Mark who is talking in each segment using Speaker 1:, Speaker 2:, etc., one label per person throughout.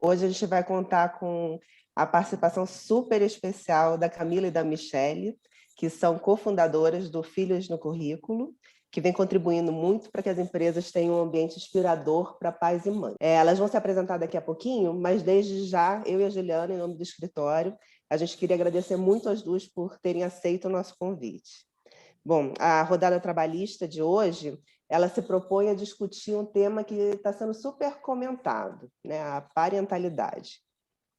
Speaker 1: Hoje a gente vai contar com a participação super especial da Camila e da Michele, que são cofundadoras do Filhos no Currículo, que vem contribuindo muito para que as empresas tenham um ambiente inspirador para pais e mães. Elas vão se apresentar daqui a pouquinho, mas desde já, eu e a Juliana, em nome do escritório, a gente queria agradecer muito às duas por terem aceito o nosso convite. Bom, a rodada trabalhista de hoje, ela se propõe a discutir um tema que está sendo super comentado, né? A parentalidade.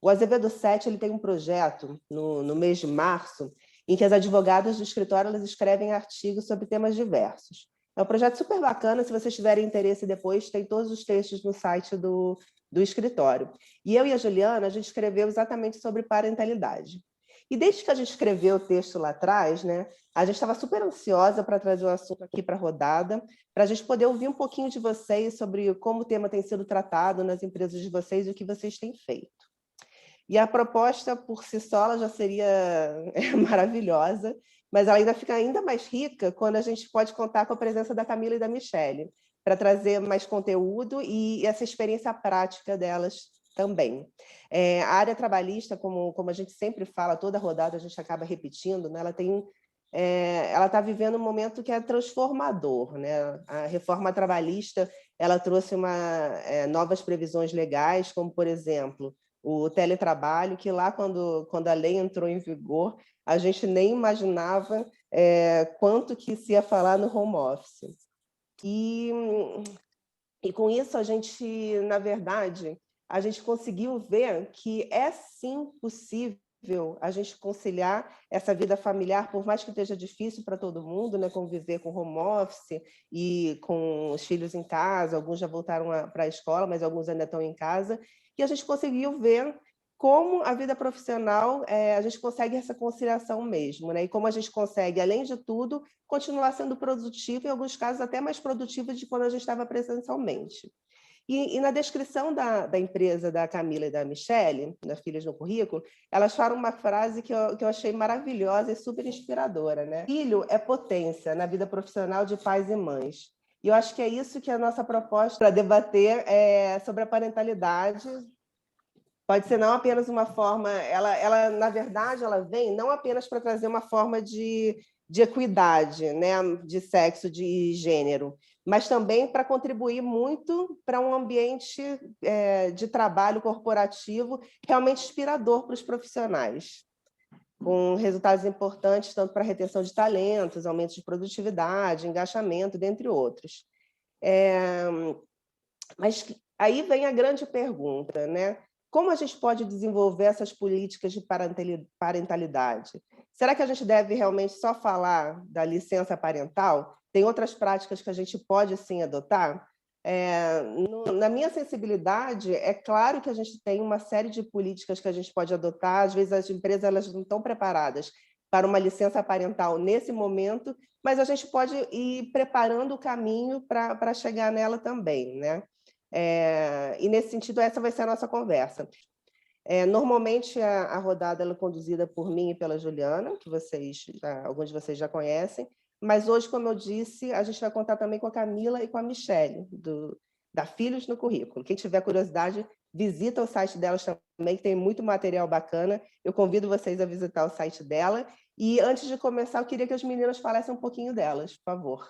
Speaker 1: O Azevedo 7 ele tem um projeto no mês de março, em que as advogadas do escritório elas escrevem artigos sobre temas diversos. É um projeto super bacana, se vocês tiverem interesse depois, tem todos os textos no site do escritório. E eu e a Juliana, a gente escreveu exatamente sobre parentalidade. E desde que a gente escreveu o texto lá atrás, né, a gente estava super ansiosa para trazer o assunto aqui para a rodada, para a gente poder ouvir um pouquinho de vocês sobre como o tema tem sido tratado nas empresas de vocês e o que vocês têm feito. E a proposta, por si só, ela já seria maravilhosa, mas ela ainda fica ainda mais rica quando a gente pode contar com a presença da Camila e da Michele, para trazer mais conteúdo e essa experiência prática delas também. A área trabalhista, como a gente sempre fala, toda rodada a gente acaba repetindo, né? Ela está vivendo um momento que é transformador, né? A reforma trabalhista ela trouxe novas previsões legais, como, por exemplo, o teletrabalho, que lá, quando a lei entrou em vigor, a gente nem imaginava quanto que se ia falar no home office. E com isso, a gente, na verdade, a gente conseguiu ver que é sim possível a gente conciliar essa vida familiar, por mais que esteja difícil para todo mundo, né, conviver com home office e com os filhos em casa, alguns já voltaram para a escola, mas alguns ainda estão em casa, e a gente conseguiu ver como a vida profissional, a gente consegue essa conciliação mesmo, né? E como a gente consegue, além de tudo, continuar sendo produtivo, em alguns casos até mais produtivo de quando a gente estava presencialmente. E na descrição da empresa da Camila e da Michele, da Filhos no Currículo, elas falam uma frase que eu achei maravilhosa e super inspiradora, né? Filho é potência na vida profissional de pais e mães. E eu acho que é isso que é a nossa proposta para debater sobre a parentalidade. Pode ser não apenas uma forma, na verdade, ela vem não apenas para trazer uma forma de equidade, né, de sexo, de gênero, mas também para contribuir muito para um ambiente de trabalho corporativo realmente inspirador para os profissionais, com resultados importantes tanto para a retenção de talentos, aumento de produtividade, engajamento, dentre outros. Mas aí vem a grande pergunta, né? Como a gente pode desenvolver essas políticas de parentalidade? Será que a gente deve realmente só falar da licença parental? Tem outras práticas que a gente pode, sim, adotar? Na minha sensibilidade, é claro que a gente tem uma série de políticas que a gente pode adotar. Às vezes, as empresas elas não estão preparadas para uma licença parental nesse momento, mas a gente pode ir preparando o caminho para chegar nela também, né? E, nesse sentido, essa vai ser a nossa conversa. Normalmente, a rodada ela é conduzida por mim e pela Juliana, que alguns de vocês já conhecem, mas hoje, como eu disse, a gente vai contar também com a Camila e com a Michele, da Filhos no Currículo. Quem tiver curiosidade, visita o site delas também, que tem muito material bacana. Eu convido vocês a visitar o site dela. E, antes de começar, eu queria que as meninas falassem um pouquinho delas, por favor.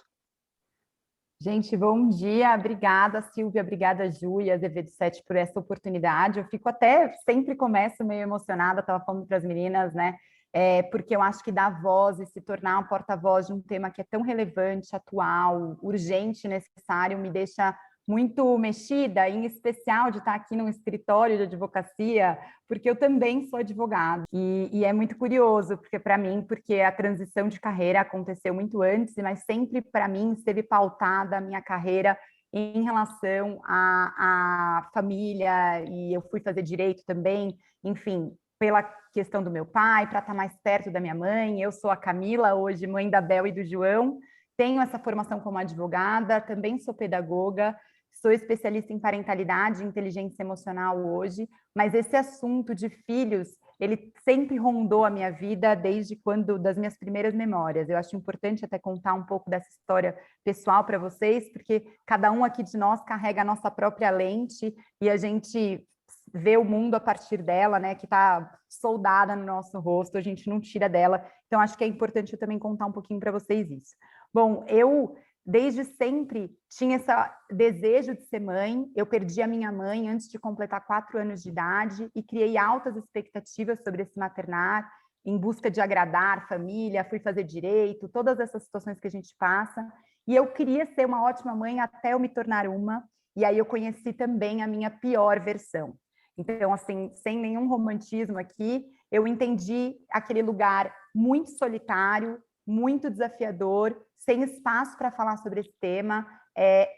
Speaker 2: Gente, bom dia. Obrigada, Silvia. Obrigada, Ju e Azevedo 7 por essa oportunidade. Eu fico até, sempre começo meio emocionada, estava falando para as meninas, né? Porque eu acho que dar voz e se tornar um porta-voz de um tema que é tão relevante, atual, urgente, necessário, me deixa muito mexida, em especial de estar aqui num escritório de advocacia, porque eu também sou advogada. E é muito curioso, porque para mim, porque a transição de carreira aconteceu muito antes, mas sempre para mim esteve pautada a minha carreira em relação à família, e eu fui fazer direito também, enfim, pela questão do meu pai, para estar mais perto da minha mãe. Eu sou a Camila, hoje mãe da Bel e do João, tenho essa formação como advogada, também sou pedagoga, sou especialista em parentalidade e inteligência emocional hoje, mas esse assunto de filhos, ele sempre rondou a minha vida desde das minhas primeiras memórias. Eu acho importante até contar um pouco dessa história pessoal para vocês, porque cada um aqui de nós carrega a nossa própria lente e a gente vê o mundo a partir dela, né, que está soldada no nosso rosto, a gente não tira dela. Então, acho que é importante eu também contar um pouquinho para vocês isso. Bom, eu, desde sempre, tinha esse desejo de ser mãe. Eu perdi a minha mãe antes de completar 4 anos de idade e criei altas expectativas sobre esse maternar, em busca de agradar família, fui fazer direito, todas essas situações que a gente passa. E eu queria ser uma ótima mãe até eu me tornar uma. E aí eu conheci também a minha pior versão. Então, assim, sem nenhum romantismo aqui, eu entendi aquele lugar muito solitário, muito desafiador, sem espaço para falar sobre esse tema.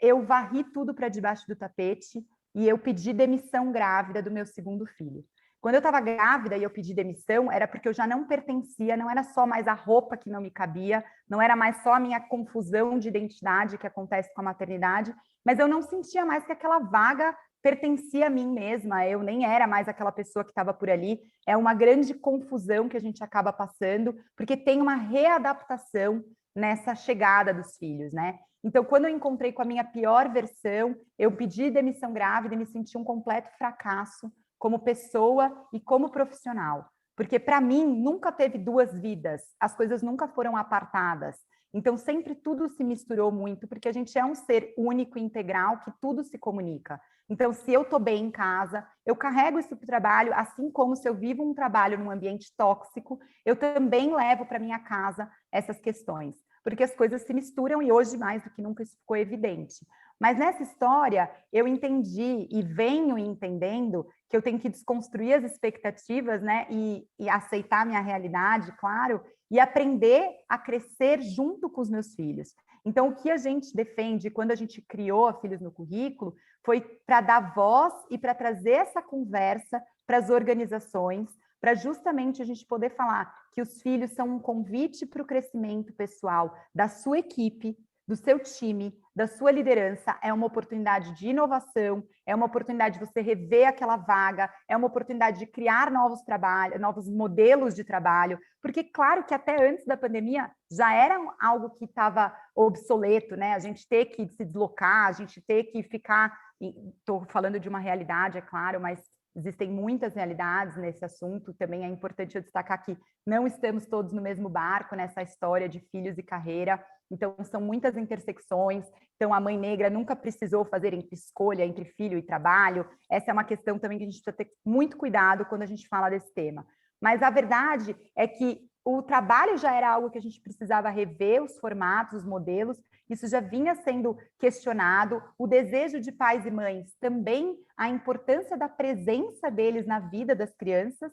Speaker 2: Eu varri tudo para debaixo do tapete e eu pedi demissão grávida do meu segundo filho. Quando eu estava grávida e eu pedi demissão, era porque eu já não pertencia, não era só mais a roupa que não me cabia, não era mais só a minha confusão de identidade que acontece com a maternidade, mas eu não sentia mais que aquela vaga pertencia a mim mesma, eu nem era mais aquela pessoa que estava por ali. É uma grande confusão que a gente acaba passando, porque tem uma readaptação nessa chegada dos filhos, né? Então, quando eu encontrei com a minha pior versão, eu pedi demissão grávida e me senti um completo fracasso como pessoa e como profissional. Porque, para mim, nunca teve 2 vidas, as coisas nunca foram apartadas. Então, sempre tudo se misturou muito, porque a gente é um ser único e integral que tudo se comunica. Então, se eu estou bem em casa, eu carrego isso para o trabalho, assim como se eu vivo um trabalho num ambiente tóxico, eu também levo para minha casa essas questões, porque as coisas se misturam e hoje, mais do que nunca, isso ficou evidente. Mas nessa história, eu entendi e venho entendendo que eu tenho que desconstruir as expectativas, né, e aceitar a minha realidade, claro, e aprender a crescer junto com os meus filhos. Então, o que a gente defende quando a gente criou a Filhos no Currículo foi para dar voz e para trazer essa conversa para as organizações, para justamente a gente poder falar que os filhos são um convite para o crescimento pessoal da sua equipe, do seu time, da sua liderança, é uma oportunidade de inovação, é uma oportunidade de você rever aquela vaga, é uma oportunidade de criar novos trabalhos, novos modelos de trabalho, porque claro que até antes da pandemia já era algo que estava obsoleto, né? A gente ter que se deslocar, a gente ter que ficar, estou falando de uma realidade, é claro, mas existem muitas realidades nesse assunto. Também é importante eu destacar que não estamos todos no mesmo barco nessa história de filhos e carreira. Então, são muitas intersecções. Então, a mãe negra nunca precisou fazer escolha entre filho e trabalho. Essa é uma questão também que a gente precisa ter muito cuidado quando a gente fala desse tema. Mas a verdade é que o trabalho já era algo que a gente precisava rever os formatos, os modelos. Isso já vinha sendo questionado. O desejo de pais e mães também, a importância da presença deles na vida das crianças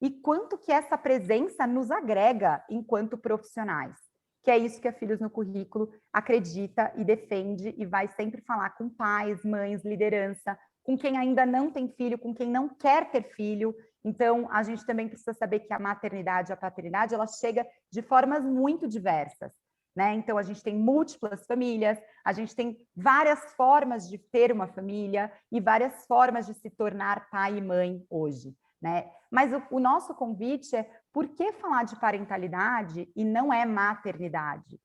Speaker 2: e quanto que essa presença nos agrega enquanto profissionais. Que é isso que a Filhos no Currículo acredita e defende e vai sempre falar com pais, mães, liderança, com quem ainda não tem filho, com quem não quer ter filho. Então, a gente também precisa saber que a maternidade e a paternidade, ela chega de formas muito diversas, né? Então, a gente tem múltiplas famílias, a gente tem várias formas de ter uma família e várias formas de se tornar pai e mãe hoje, né? Mas o nosso convite é: por que falar de parentalidade e não é maternidade?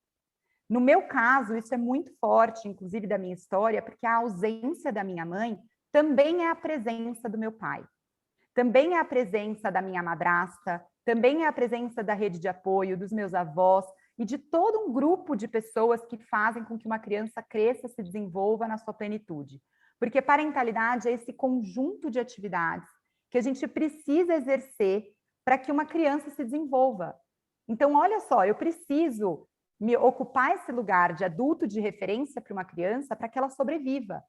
Speaker 2: No meu caso, isso é muito forte, inclusive da minha história, porque a ausência da minha mãe também é a presença do meu pai. Também é a presença da minha madrasta, também é a presença da rede de apoio, dos meus avós e de todo um grupo de pessoas que fazem com que uma criança cresça, se desenvolva na sua plenitude. Porque parentalidade é esse conjunto de atividades que a gente precisa exercer para que uma criança se desenvolva. Então, olha só, eu preciso me ocupar esse lugar de adulto de referência para uma criança para que ela sobreviva.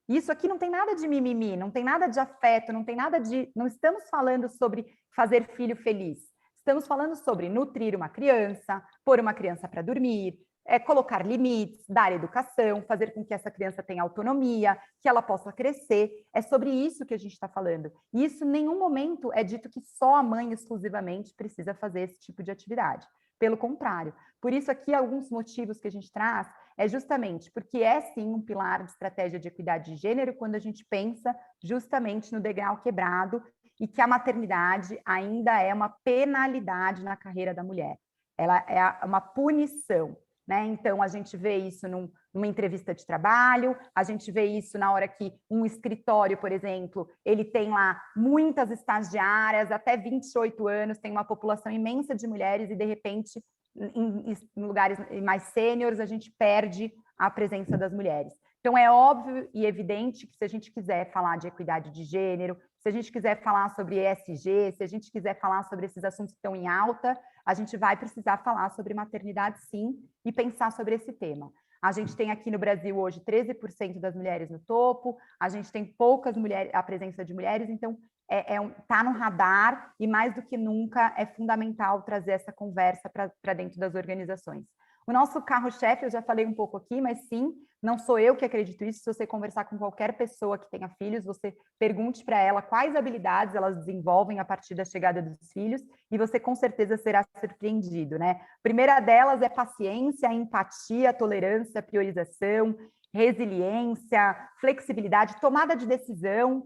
Speaker 2: Isso aqui não tem nada de mimimi, não tem nada de afeto, não tem nada de... Não estamos falando sobre fazer filho feliz. Estamos falando sobre nutrir uma criança, pôr uma criança para dormir, colocar limites, dar educação, fazer com que essa criança tenha autonomia, que ela possa crescer. É sobre isso que a gente está falando. E isso em nenhum momento é dito que só a mãe exclusivamente precisa fazer esse tipo de atividade. Pelo contrário. Por isso aqui alguns motivos que a gente traz é justamente porque é sim um pilar de estratégia de equidade de gênero quando a gente pensa justamente no degrau quebrado e que a maternidade ainda é uma penalidade na carreira da mulher. Ela é uma punição. né? Então, a gente vê isso numa entrevista de trabalho, a gente vê isso na hora que um escritório, por exemplo, ele tem lá muitas estagiárias, até 28 anos, tem uma população imensa de mulheres e, de repente, em lugares mais sêniores, a gente perde a presença das mulheres. Então, é óbvio e evidente que se a gente quiser falar de equidade de gênero, se a gente quiser falar sobre ESG, se a gente quiser falar sobre esses assuntos que estão em alta, a gente vai precisar falar sobre maternidade, sim, e pensar sobre esse tema. A gente tem aqui no Brasil hoje 13% das mulheres no topo, a gente tem poucas mulheres, a presença de mulheres, então tá no radar e mais do que nunca é fundamental trazer essa conversa para dentro das organizações. O nosso carro-chefe, eu já falei um pouco aqui, mas sim, não sou eu que acredito isso. Se você conversar com qualquer pessoa que tenha filhos, você pergunte para ela quais habilidades elas desenvolvem a partir da chegada dos filhos e você com certeza será surpreendido, né? A primeira delas é paciência, empatia, tolerância, priorização, resiliência, flexibilidade, tomada de decisão,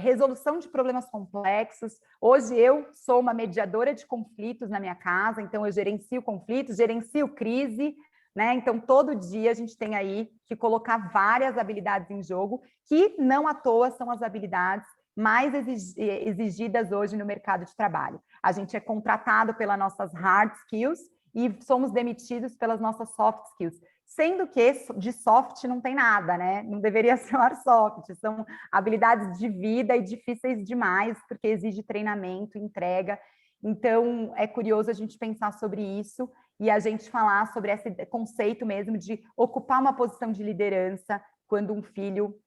Speaker 2: resolução de problemas complexos. Hoje eu sou uma mediadora de conflitos na minha casa, então eu gerencio conflitos, gerencio crise, né? Então todo dia a gente tem aí que colocar várias habilidades em jogo, que não à toa são as habilidades mais exigidas hoje no mercado de trabalho. A gente é contratado pelas nossas hard skills e somos demitidos pelas nossas soft skills. Sendo que de soft não tem nada, né? Não deveria ser soft, são habilidades de vida e difíceis demais, porque exige treinamento, entrega. Então, é curioso a gente pensar sobre isso e a gente falar sobre esse conceito mesmo de ocupar uma posição de liderança quando um filho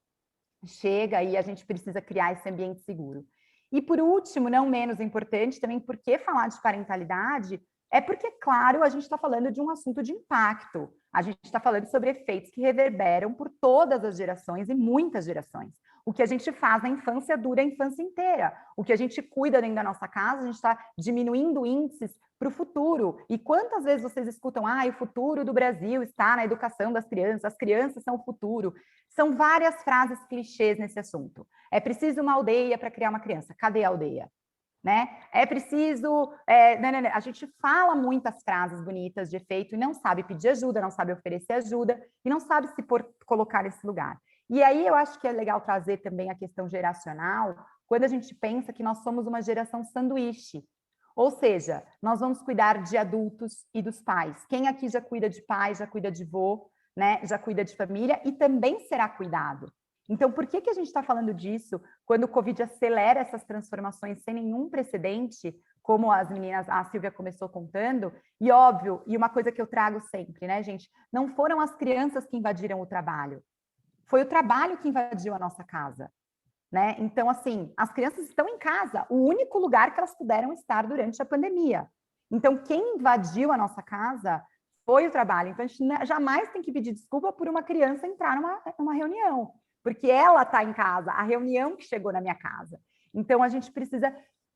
Speaker 2: chega e a gente precisa criar esse ambiente seguro. E por último, não menos importante, também por que falar de parentalidade? É porque, claro, a gente está falando de um assunto de impacto. A gente está falando sobre efeitos que reverberam por todas as gerações e muitas gerações. O que a gente faz na infância dura a infância inteira. O que a gente cuida dentro da nossa casa, a gente está diminuindo índices para o futuro. E quantas vezes vocês escutam, o futuro do Brasil está na educação das crianças, as crianças são o futuro. São várias frases clichês nesse assunto. É preciso uma aldeia para criar uma criança. Cadê a aldeia? Né? É preciso... A gente fala muitas frases bonitas de efeito e não sabe pedir ajuda, não sabe oferecer ajuda e não sabe se colocar nesse lugar. E aí eu acho que é legal trazer também a questão geracional, quando a gente pensa que nós somos uma geração sanduíche. Ou seja, nós vamos cuidar de adultos e dos pais. Quem aqui já cuida de pai, já cuida de vô, né? Já cuida de família e também será cuidado. Então, por que a gente está falando disso quando o Covid acelera essas transformações sem nenhum precedente, como as meninas, a Silvia começou contando? E óbvio, e uma coisa que eu trago sempre, né, gente? Não foram as crianças que invadiram o trabalho, foi o trabalho que invadiu a nossa casa, né? Então, assim, as crianças estão em casa, o único lugar que elas puderam estar durante a pandemia. Então, quem invadiu a nossa casa foi o trabalho. Então, a gente jamais tem que pedir desculpa por uma criança entrar numa reunião, porque ela está em casa, a reunião que chegou na minha casa. Então, a gente precisa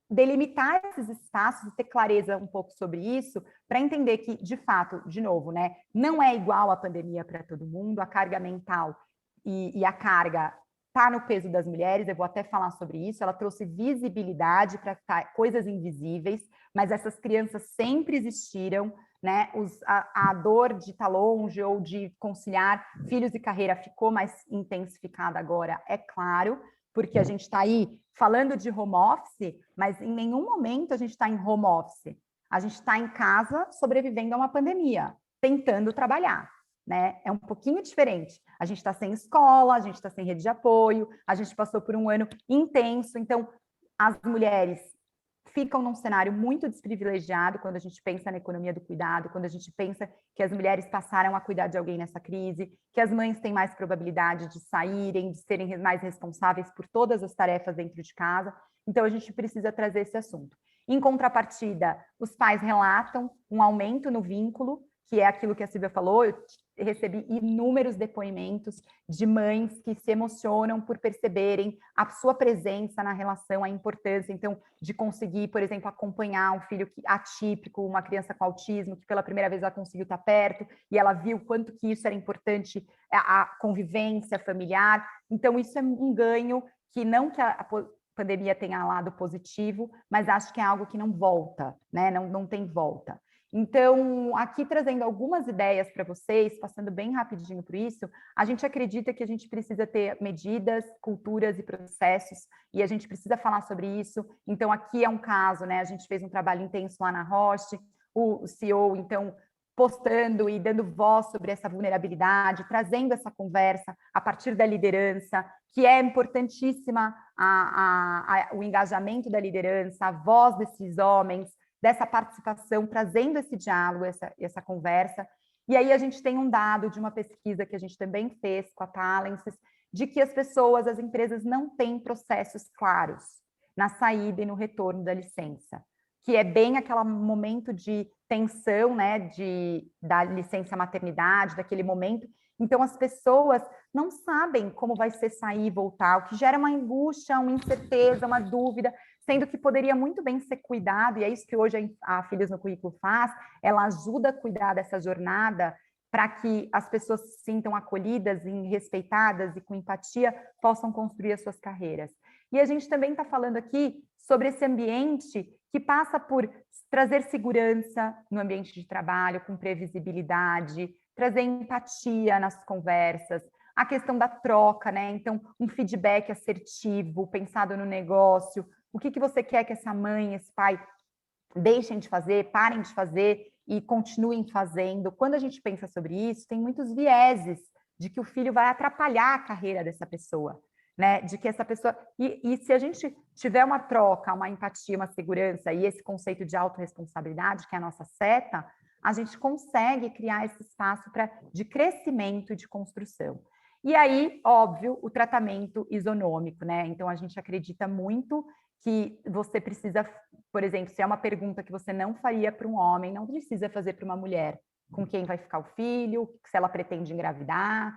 Speaker 2: delimitar esses espaços e ter clareza um pouco sobre isso, para entender que, de fato, de novo, né, não é igual a pandemia para todo mundo, a carga mental e a carga está no peso das mulheres, eu vou até falar sobre isso, ela trouxe visibilidade para coisas invisíveis, mas essas crianças sempre existiram, né? A dor de estar longe ou de conciliar filhos e carreira ficou mais intensificada agora, é claro, porque a gente está aí falando de home office, mas em nenhum momento a gente está em home office. A gente está em casa sobrevivendo a uma pandemia, tentando trabalhar, né? É um pouquinho diferente. A gente está sem escola, a gente está sem rede de apoio, a gente passou por um ano intenso, então as mulheres ficam num cenário muito desprivilegiado quando a gente pensa na economia do cuidado, quando a gente pensa que as mulheres passaram a cuidar de alguém nessa crise, que as mães têm mais probabilidade de saírem, de serem mais responsáveis por todas as tarefas dentro de casa. Então, a gente precisa trazer esse assunto. Em contrapartida, os pais relatam um aumento no vínculo, que é aquilo que a Silvia falou. Eu recebi inúmeros depoimentos de mães que se emocionam por perceberem a sua presença na relação, a importância, então, de conseguir, por exemplo, acompanhar um filho atípico, uma criança com autismo, que pela primeira vez ela conseguiu estar perto, e ela viu quanto que isso era importante, a convivência familiar. Então, isso é um ganho que não que a pandemia tenha lado positivo, mas acho que é algo que não volta, né? Não tem volta. Então, aqui trazendo algumas ideias para vocês, passando bem rapidinho por isso, a gente acredita que a gente precisa ter medidas, culturas e processos, e a gente precisa falar sobre isso. Então, aqui é um caso, né? A gente fez um trabalho intenso lá na Roche, o CEO, então, postando e dando voz sobre essa vulnerabilidade, trazendo essa conversa a partir da liderança, que é importantíssima o engajamento da liderança, a voz desses homens, dessa participação, trazendo esse diálogo, essa conversa. E aí a gente tem um dado de uma pesquisa que a gente também fez com a Talences, de que as pessoas, as empresas não têm processos claros na saída e no retorno da licença, que é bem aquele momento de tensão, né, da licença maternidade, daquele momento. Então, as pessoas não sabem como vai ser sair e voltar, o que gera uma angústia, uma incerteza, uma dúvida, sendo que poderia muito bem ser cuidado, e é isso que hoje a Filhos no Currículo faz, ela ajuda a cuidar dessa jornada para que as pessoas se sintam acolhidas, e respeitadas e com empatia possam construir as suas carreiras. E a gente também está falando aqui sobre esse ambiente que passa por trazer segurança no ambiente de trabalho, com previsibilidade, trazer empatia nas conversas, a questão da troca, né? Então, um feedback assertivo, pensado no negócio, o que você quer que essa mãe, esse pai deixem de fazer, parem de fazer e continuem fazendo. Quando a gente pensa sobre isso, tem muitos vieses de que o filho vai atrapalhar a carreira dessa pessoa, né? De que essa pessoa... E se a gente tiver uma troca, uma empatia, uma segurança e esse conceito de autorresponsabilidade, que é a nossa seta, a gente consegue criar esse espaço de crescimento e de construção. E aí, óbvio, o tratamento isonômico, né? Então, a gente acredita muito que você precisa, por exemplo, se é uma pergunta que você não faria para um homem, não precisa fazer para uma mulher. Com quem vai ficar o filho, se ela pretende engravidar,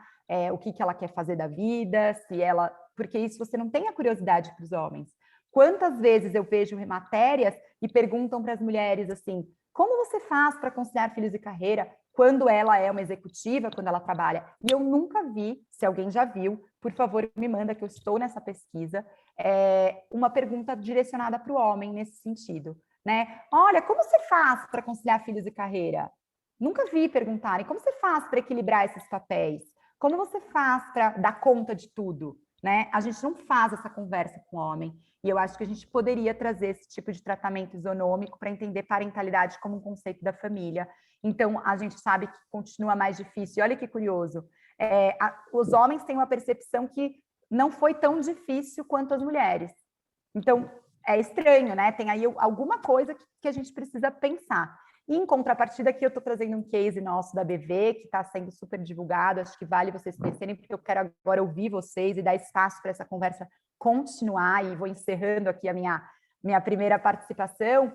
Speaker 2: o que ela quer fazer da vida, se ela... Porque isso você não tem a curiosidade para os homens. Quantas vezes eu vejo matérias e perguntam para as mulheres assim, como você faz para conciliar filhos e carreira quando ela é uma executiva, quando ela trabalha? E eu nunca vi, se alguém já viu, por favor, me manda que eu estou nessa pesquisa, uma pergunta direcionada para o homem nesse sentido, né? Olha, como você faz para conciliar filhos e carreira? Nunca vi perguntarem, como você faz para equilibrar esses papéis? Como você faz para dar conta de tudo? Né? A gente não faz essa conversa com o homem, e eu acho que a gente poderia trazer esse tipo de tratamento isonômico para entender parentalidade como um conceito da família. Então, a gente sabe que continua mais difícil. E olha que curioso, os homens têm uma percepção que não foi tão difícil quanto as mulheres. Então, é estranho, né? Tem aí alguma coisa que a gente precisa pensar. E, em contrapartida, aqui eu estou trazendo um case nosso da BV, que está sendo super divulgado, acho que vale vocês conhecerem, porque eu quero agora ouvir vocês e dar espaço para essa conversa continuar, e vou encerrando aqui a minha primeira participação.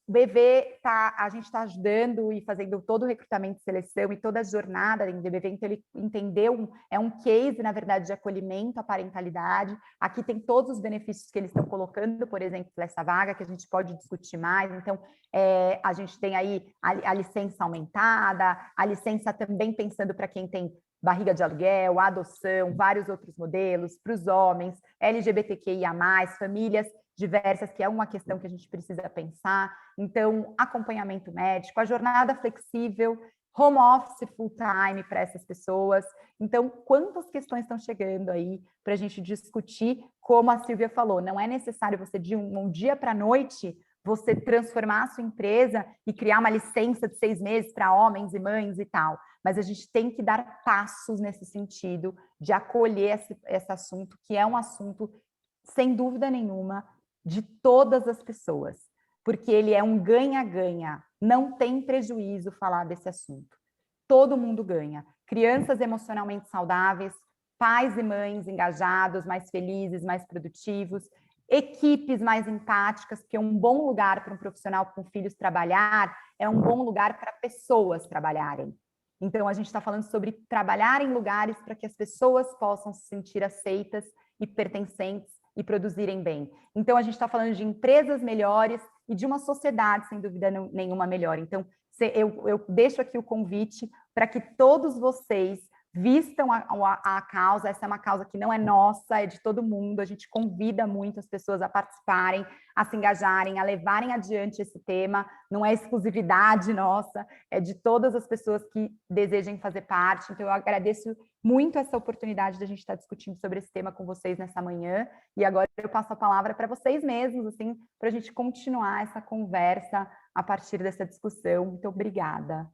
Speaker 2: BV, a gente está ajudando e fazendo todo o recrutamento e seleção e toda a jornada dentro do BV, então ele entendeu, é um case, na verdade, de acolhimento à parentalidade. Aqui tem todos os benefícios que eles estão colocando, por exemplo, essa vaga, que a gente pode discutir mais. Então, a gente tem aí a licença aumentada, a licença também pensando para quem tem barriga de aluguel, adoção, vários outros modelos, para os homens, LGBTQIA+, famílias diversas, que é uma questão que a gente precisa pensar. Então, acompanhamento médico, a jornada flexível, home office full time para essas pessoas. Então, quantas questões estão chegando aí para a gente discutir, como a Silvia falou, não é necessário você de um dia para a noite você transformar a sua empresa e criar uma licença de 6 meses para homens e mães e tal, mas a gente tem que dar passos nesse sentido de acolher esse assunto, que é um assunto, sem dúvida nenhuma, de todas as pessoas, porque ele é um ganha-ganha, não tem prejuízo falar desse assunto. Todo mundo ganha. Crianças emocionalmente saudáveis, pais e mães engajados, mais felizes, mais produtivos, equipes mais empáticas, porque um bom lugar para um profissional com filhos trabalhar é um bom lugar para pessoas trabalharem. Então, a gente está falando sobre trabalhar em lugares para que as pessoas possam se sentir aceitas e pertencentes e produzirem bem. Então, a gente está falando de empresas melhores e de uma sociedade, sem dúvida nenhuma, melhor. Então, eu deixo aqui o convite para que todos vocês vistam a causa. Essa é uma causa que não é nossa, é de todo mundo. A gente convida muito as pessoas a participarem, a se engajarem, a levarem adiante esse tema. Não é exclusividade nossa, é de todas as pessoas que desejem fazer parte. Então, eu agradeço muito essa oportunidade de a gente estar discutindo sobre esse tema com vocês nessa manhã. E agora eu passo a palavra para vocês mesmos, assim, para a gente continuar essa conversa a partir dessa discussão. Muito obrigada.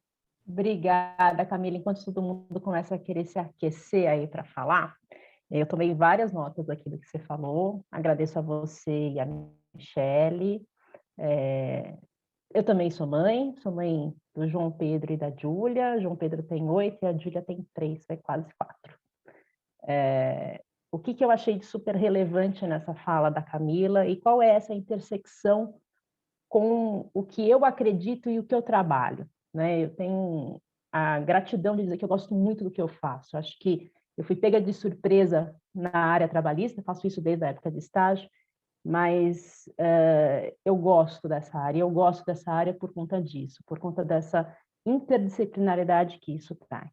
Speaker 3: Obrigada, Camila. Enquanto todo mundo começa a querer se aquecer aí para falar, eu tomei várias notas aqui do que você falou. Agradeço a você e a Michele. Eu também sou mãe do João Pedro e da Júlia. João Pedro tem 8 e a Júlia tem 3, vai quase 4. O que eu achei de super relevante nessa fala da Camila e qual é essa intersecção com o que eu acredito e o que eu trabalho, né? Eu tenho a gratidão de dizer que eu gosto muito do que eu faço. Acho que eu fui pega de surpresa na área trabalhista, faço isso desde a época de estágio, mas eu gosto dessa área. Eu gosto dessa área por conta disso, por conta dessa interdisciplinaridade que isso traz.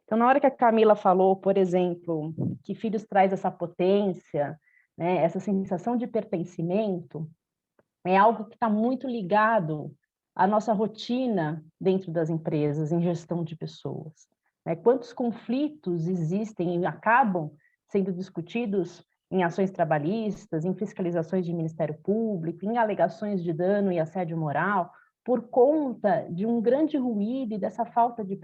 Speaker 3: Então, na hora que a Camila falou, por exemplo, que filhos traz essa potência, né, essa sensação de pertencimento, é algo que está muito ligado à nossa rotina dentro das empresas, em gestão de pessoas. Quantos conflitos existem e acabam sendo discutidos em ações trabalhistas, em fiscalizações de Ministério Público, em alegações de dano e assédio moral, por conta de um grande ruído e dessa falta de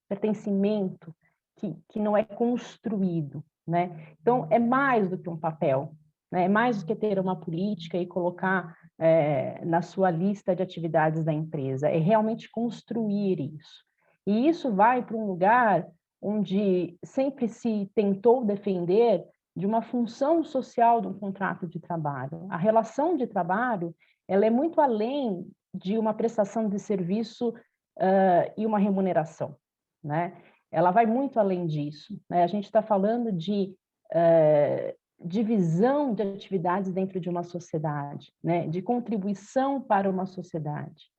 Speaker 3: pertencimento que não é construído, né? Então, é mais do que um papel, né? É mais do que ter uma política e colocar na sua lista de atividades da empresa, é realmente construir isso. E isso vai para um lugar onde sempre se tentou defender de uma função social de um contrato de trabalho. A relação de trabalho, ela é muito além de uma prestação de serviço e uma remuneração, né? Ela vai muito além disso, né? A gente está falando de divisão de atividades dentro de uma sociedade, né? De contribuição para uma sociedade.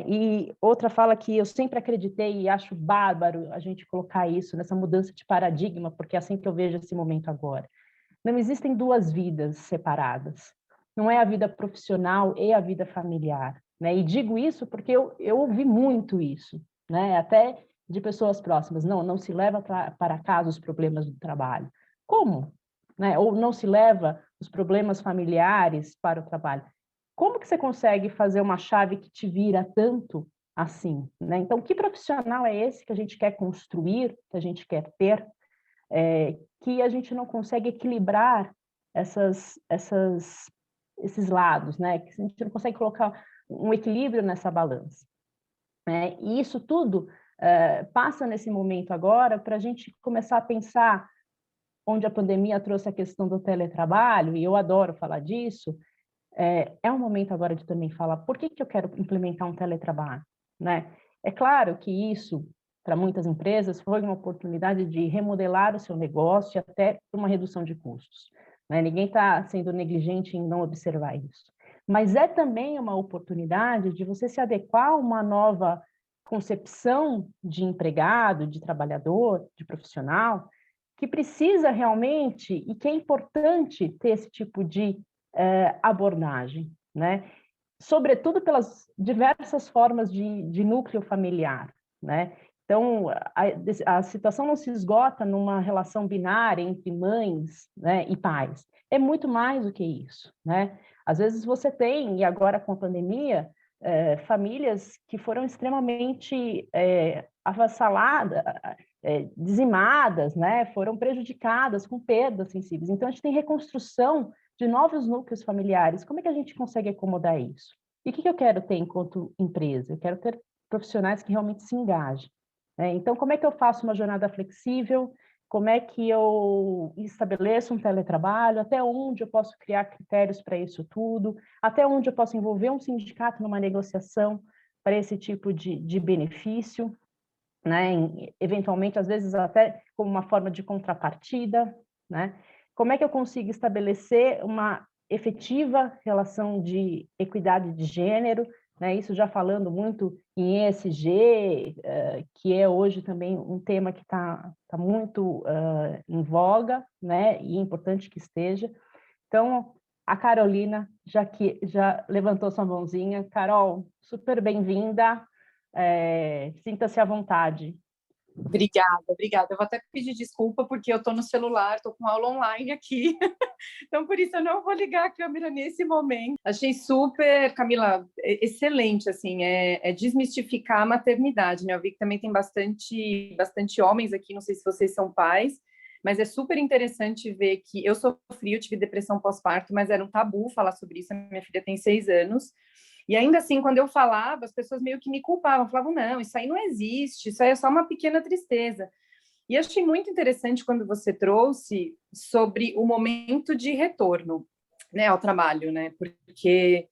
Speaker 3: E outra fala que eu sempre acreditei e acho bárbaro a gente colocar isso nessa mudança de paradigma, porque é assim que eu vejo esse momento agora. Não existem duas vidas separadas. Não é a vida profissional e a vida familiar, né? E digo isso porque eu ouvi muito isso, né? Até de pessoas próximas. Não se leva para casa os problemas do trabalho. Como? Né? Ou não se leva os problemas familiares para o trabalho. Como que você consegue fazer uma chave que te vira tanto assim, né? Então, que profissional é esse que a gente quer construir, que a gente quer ter, que a gente não consegue equilibrar esses lados, né? Que a gente não consegue colocar um equilíbrio nessa balança, né? E isso tudo passa nesse momento agora para a gente começar a pensar onde a pandemia trouxe a questão do teletrabalho, e eu adoro falar disso. É um momento agora de também falar por que eu quero implementar um teletrabalho, né? É claro que isso, para muitas empresas, foi uma oportunidade de remodelar o seu negócio e até uma redução de custos, né? Ninguém está sendo negligente em não observar isso. Mas é também uma oportunidade de você se adequar a uma nova concepção de empregado, de trabalhador, de profissional, que precisa realmente e que é importante ter esse tipo de abordagem, né? Sobretudo pelas diversas formas de núcleo familiar, né? Então, a situação não se esgota numa relação binária entre mães, né, e pais. É muito mais do que isso, né? Às vezes você tem, e agora com a pandemia, famílias que foram extremamente avassaladas, dizimadas, né? Foram prejudicadas com perdas sensíveis. Então, a gente tem reconstrução de novos núcleos familiares. Como é que a gente consegue acomodar isso? E o que eu quero ter enquanto empresa? Eu quero ter profissionais que realmente se engajem, né? Então, como é que eu faço uma jornada flexível? Como é que eu estabeleço um teletrabalho? Até onde eu posso criar critérios para isso tudo? Até onde eu posso envolver um sindicato numa negociação para esse tipo de benefício? Né? Eventualmente, às vezes, até como uma forma de contrapartida, né? Como é que eu consigo estabelecer uma efetiva relação de equidade de gênero né? Isso já falando muito em ESG, que é hoje também um tema que está muito em voga, né? E é importante que esteja. Então, a Carolina já levantou sua mãozinha. Carol, super bem-vinda. Sinta-se à vontade.
Speaker 4: Obrigada, obrigada. Eu vou até pedir desculpa porque eu estou no celular, estou com aula online aqui, então por isso eu não vou ligar a câmera nesse momento. Achei super, Camila, excelente, assim, desmistificar a maternidade, né? Eu vi que também tem bastante homens aqui, não sei se vocês são pais, mas é super interessante ver que eu sofri, eu tive depressão pós-parto, mas era um tabu falar sobre isso, a minha filha tem 6 anos, e ainda assim, quando eu falava, as pessoas meio que me culpavam, falavam, não, isso aí não existe, isso aí é só uma pequena tristeza. E eu achei muito interessante quando você trouxe sobre o momento de retorno, né, ao trabalho, né, porque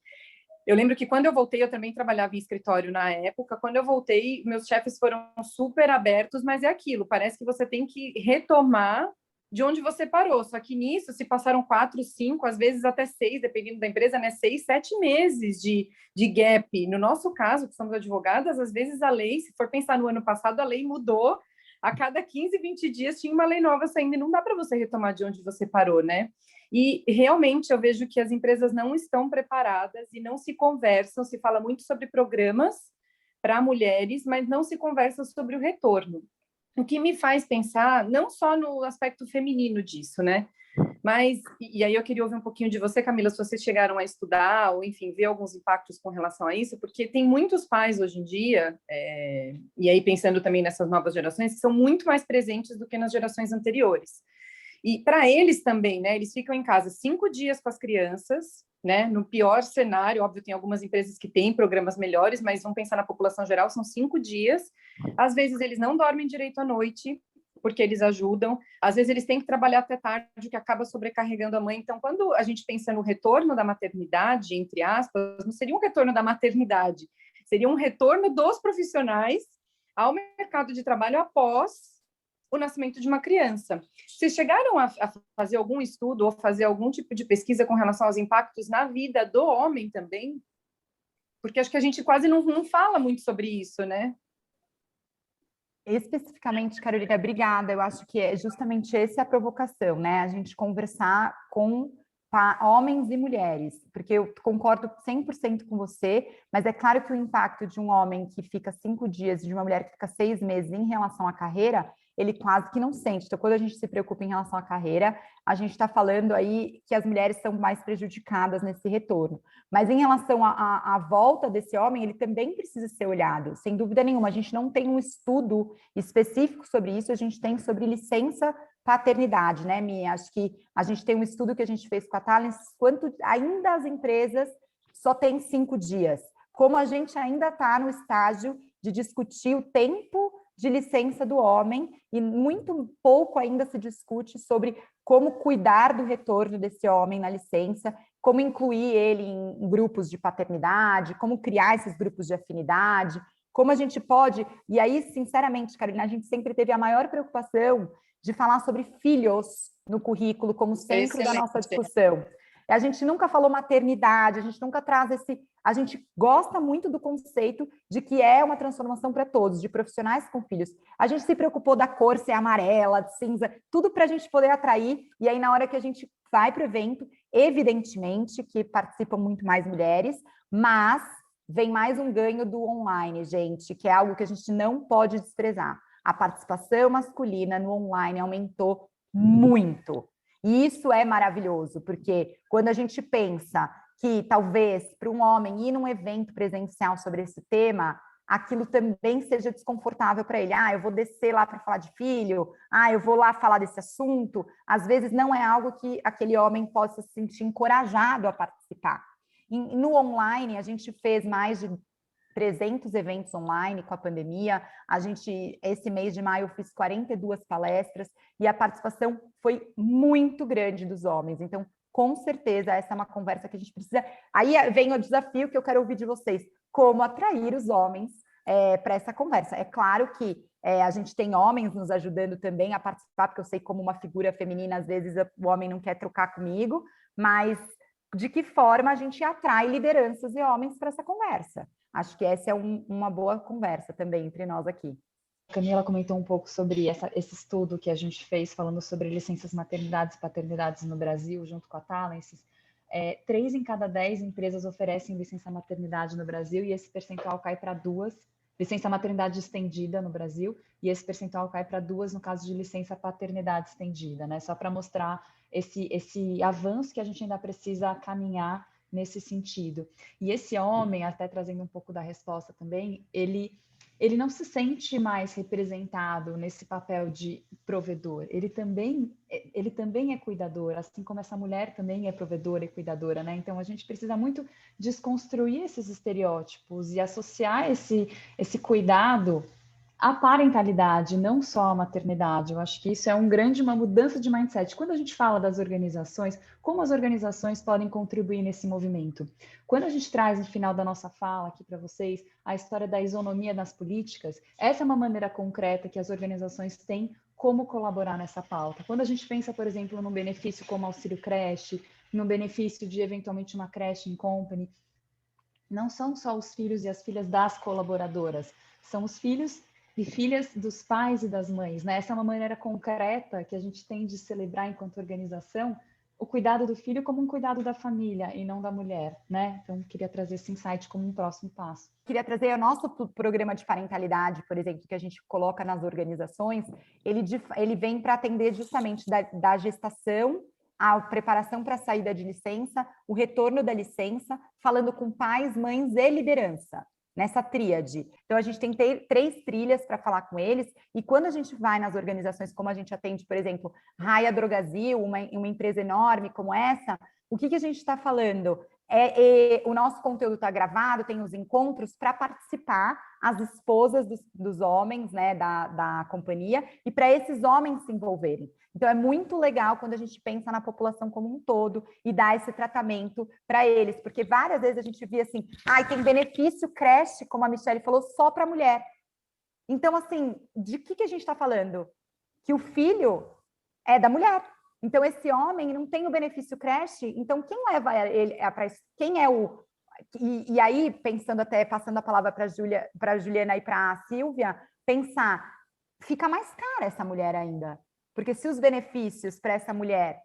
Speaker 4: eu lembro que quando eu voltei, eu também trabalhava em escritório na época, quando eu voltei, meus chefes foram super abertos, mas é aquilo, parece que você tem que retomar de onde você parou. Só que nisso se passaram 4, 5, às vezes até 6, dependendo da empresa, né? 6, 7 meses de gap. No nosso caso, que somos advogadas, às vezes a lei, se for pensar no ano passado, a lei mudou. A cada 15, 20 dias tinha uma lei nova saindo e não dá para você retomar de onde você parou, né? E realmente eu vejo que as empresas não estão preparadas e não se conversam, se fala muito sobre programas para mulheres, mas não se conversa sobre o retorno. O que me faz pensar não só no aspecto feminino disso, né? Mas, e aí eu queria ouvir um pouquinho de você, Camila, se vocês chegaram a estudar ou, enfim, ver alguns impactos com relação a isso, porque tem muitos pais hoje em dia, e aí pensando também nessas novas gerações, que são muito mais presentes do que nas gerações anteriores. E para eles também, né? Eles ficam em casa 5 dias com as crianças, né? No pior cenário, óbvio, tem algumas empresas que têm programas melhores, mas vamos pensar na população geral, são 5 dias. Às vezes eles não dormem direito à noite, porque eles ajudam. Às vezes eles têm que trabalhar até tarde, o que acaba sobrecarregando a mãe. Então, quando a gente pensa no retorno da maternidade, entre aspas, não seria um retorno da maternidade, seria um retorno dos profissionais ao mercado de trabalho após o nascimento de uma criança. Vocês chegaram a fazer algum estudo ou fazer algum tipo de pesquisa com relação aos impactos na vida do homem também? Porque acho que a gente quase não fala muito sobre isso, né?
Speaker 2: Especificamente, Carolina, obrigada. Eu acho que é justamente essa a provocação, né? A gente conversar com homens e mulheres, porque eu concordo 100% com você, mas é claro que o impacto de um homem que fica 5 dias e de uma mulher que fica 6 meses em relação à carreira, ele quase que não sente. Então, quando a gente se preocupa em relação à carreira, a gente está falando aí que as mulheres são mais prejudicadas nesse retorno. Mas em relação à volta desse homem, ele também precisa ser olhado, sem dúvida nenhuma. A gente não tem um estudo específico sobre isso, a gente tem sobre licença paternidade, né, Mi? Acho que a gente tem um estudo que a gente fez com a Talens, quanto ainda as empresas só têm 5 dias. Como a gente ainda está no estágio de discutir o tempo de licença do homem e muito pouco ainda se discute sobre como cuidar do retorno desse homem na licença, como incluir ele em grupos de paternidade, como criar esses grupos de afinidade, como a gente pode... E aí, sinceramente, Carolina, a gente sempre teve a maior preocupação de falar sobre filhos no currículo como centro da nossa discussão. A gente nunca falou maternidade, a gente nunca traz esse... A gente gosta muito do conceito de que é uma transformação para todos, de profissionais com filhos. A gente se preocupou da cor ser amarela, de cinza, tudo para a gente poder atrair. E aí, na hora que a gente vai para o evento, evidentemente que participam muito mais mulheres, mas vem mais um ganho do online, gente, que é algo que a gente não pode desprezar. A participação masculina no online aumentou muito. E isso é maravilhoso, porque quando a gente pensa que talvez para um homem ir num evento presencial sobre esse tema, aquilo também seja desconfortável para ele. Ah, eu vou descer lá para falar de filho, eu vou lá falar desse assunto. Às vezes não é algo que aquele homem possa se sentir encorajado a participar. No online, a gente fez mais de 300 eventos online com a pandemia. Esse mês de maio, eu fiz 42 palestras e a participação foi muito grande dos homens. Então, com certeza, essa é uma conversa que a gente precisa... Aí vem o desafio que eu quero ouvir de vocês. Como atrair os homens para essa conversa? É claro que a gente tem homens nos ajudando também a participar, porque eu sei como uma figura feminina, às vezes o homem não quer trocar comigo, mas de que forma a gente atrai lideranças e homens para essa conversa. Acho que essa é uma boa conversa também entre nós aqui.
Speaker 5: A Camila comentou um pouco sobre esse estudo que a gente fez falando sobre licenças maternidades e paternidades no Brasil, junto com a Talences. 3 em cada 10 empresas oferecem licença maternidade no Brasil e esse percentual cai para 2. Licença maternidade estendida no Brasil e esse percentual cai para 2 no caso de licença paternidade estendida, né? Só para mostrar esse avanço que a gente ainda precisa caminhar nesse sentido. E esse homem, até trazendo um pouco da resposta também, ele não se sente mais representado nesse papel de provedor. Ele também é cuidador, assim como essa mulher também é provedora e cuidadora, né? Então, a gente precisa muito desconstruir esses estereótipos e associar esse cuidado à parentalidade, não só à maternidade. Eu acho que isso é uma mudança de mindset. Quando a gente fala das organizações, como as organizações podem contribuir nesse movimento? Quando a gente traz no final da nossa fala aqui para vocês a história da isonomia nas políticas, essa é uma maneira concreta que as organizações têm como colaborar nessa pauta. Quando a gente pensa, por exemplo, num benefício como auxílio creche, num benefício de eventualmente uma creche em company, não são só os filhos e as filhas das colaboradoras, são os filhos e filhas dos pais e das mães, né? Essa é uma maneira concreta que a gente tem de celebrar enquanto organização o cuidado do filho como um cuidado da família e não da mulher, né? Então, queria trazer esse insight como um próximo passo.
Speaker 2: Queria trazer o nosso programa de parentalidade, por exemplo, que a gente coloca nas organizações, ele vem para atender justamente da gestação, a preparação para a saída de licença, o retorno da licença, falando com pais, mães e liderança, nessa tríade. Então, a gente tem 3 trilhas para falar com eles, e quando a gente vai nas organizações, como a gente atende, por exemplo, Raia Drogasil, uma empresa enorme como essa, o que a gente está falando? O nosso conteúdo está gravado, tem os encontros para participar, as esposas dos homens, né, da companhia, e para esses homens se envolverem. Então, é muito legal quando a gente pensa na população como um todo e dá esse tratamento para eles, porque várias vezes a gente via assim, tem benefício creche, como a Michelle falou, só para mulher. Então, assim, de que a gente está falando? Que o filho é da mulher. Então, esse homem não tem o benefício creche, então quem leva ele para quem é o... E aí, pensando até, passando a palavra para a Juliana e para a Silvia, pensar, fica mais cara essa mulher ainda. Porque se os benefícios para essa mulher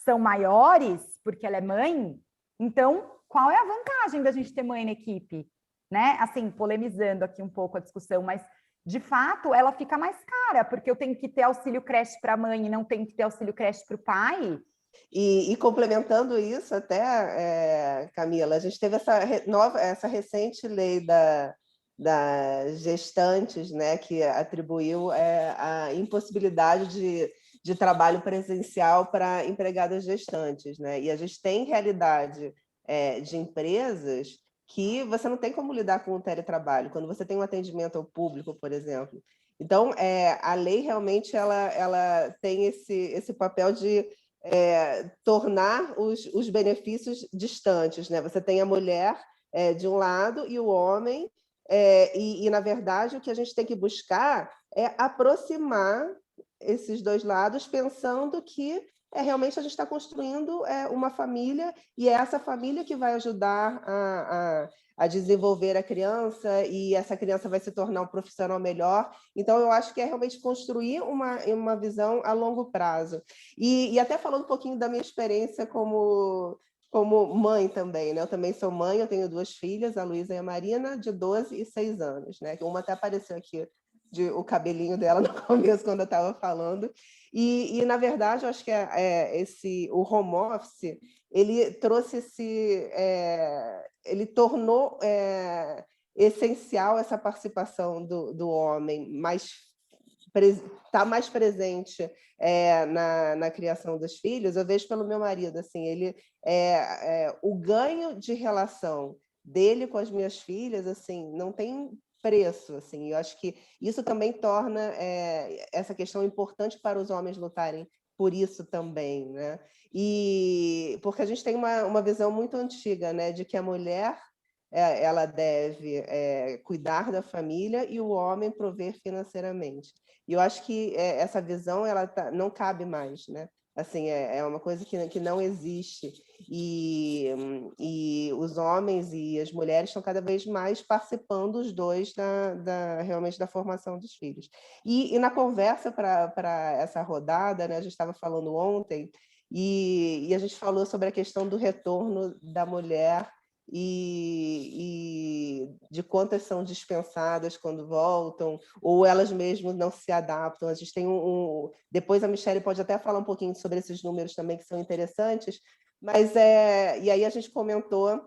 Speaker 2: são maiores, porque ela é mãe, então qual é a vantagem da gente ter mãe na equipe? Né? Assim, polemizando aqui um pouco a discussão, mas de fato ela fica mais cara, porque eu tenho que ter auxílio creche para a mãe e não tenho que ter auxílio creche para o pai.
Speaker 1: E complementando isso até, Camila, a gente teve essa recente lei das gestantes, né, que atribuiu a impossibilidade de trabalho presencial para empregadas gestantes, né? E a gente tem realidade de empresas que você não tem como lidar com o teletrabalho, quando você tem um atendimento ao público, por exemplo. Então, a lei realmente ela tem esse papel de tornar os benefícios distantes, né? Você tem a mulher de um lado e o homem, e, na verdade, o que a gente tem que buscar é aproximar esses dois lados, pensando que realmente a gente está construindo uma família, e é essa família que vai ajudar a desenvolver a criança, e essa criança vai se tornar um profissional melhor. Então, eu acho que é realmente construir uma visão a longo prazo. E até falando um pouquinho da minha experiência como mãe também, né? Eu também sou mãe, eu tenho 2 filhas, a Luísa e a Marina, de 12 e 6 anos, né? Uma até apareceu aqui, o cabelinho dela no começo, quando eu estava falando. E, na verdade, eu acho que o home office, ele trouxe ele tornou essencial essa participação do homem, está mais presente na criação dos filhos. Eu vejo pelo meu marido, assim, o ganho de relação dele com as minhas filhas, assim, não tem preço, assim. Eu acho que isso também torna essa questão importante para os homens lutarem por isso também, né? E porque a gente tem uma visão muito antiga, né, de que a mulher ela deve cuidar da família e o homem prover financeiramente. E eu acho que essa visão não cabe mais, né? Assim, é uma coisa que não existe. E os homens e as mulheres estão cada vez mais participando, os dois, realmente da formação dos filhos. E na conversa para essa rodada, né, a gente estava falando ontem, e a gente falou sobre a questão do retorno da mulher e de quantas são dispensadas quando voltam, ou elas mesmas não se adaptam. A gente tem depois a Michelle pode até falar um pouquinho sobre esses números também, que são interessantes, mas e aí a gente comentou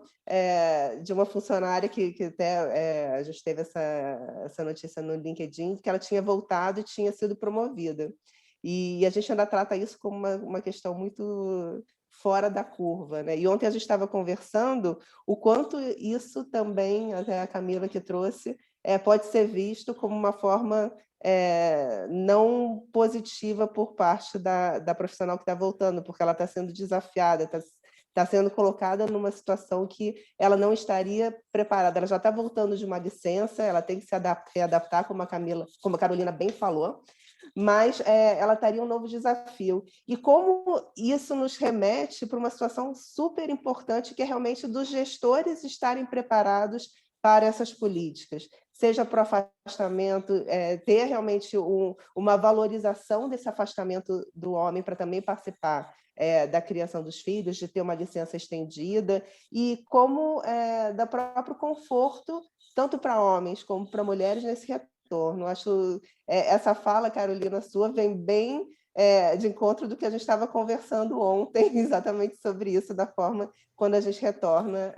Speaker 1: de uma funcionária que até a gente teve essa notícia no LinkedIn, que ela tinha voltado e tinha sido promovida. E a gente ainda trata isso como uma questão muito fora da curva, né? E ontem a gente estava conversando o quanto isso também, até a Camila que trouxe, pode ser visto como uma forma não positiva por parte da profissional que está voltando, porque ela está sendo desafiada, está sendo colocada numa situação que ela não estaria preparada. Ela já está voltando de uma licença, ela tem que se readaptar, como a Carolina bem falou, mas ela estaria um novo desafio. E como isso nos remete para uma situação super importante, que é realmente dos gestores estarem preparados para essas políticas, seja para o afastamento, ter realmente uma valorização desse afastamento do homem para também participar da criação dos filhos, de ter uma licença estendida, e como do próprio conforto, tanto para homens como para mulheres, nesse retorno. Acho essa fala, Carolina, sua, vem bem de encontro do que a gente estava conversando ontem, exatamente sobre isso, da forma quando a gente retorna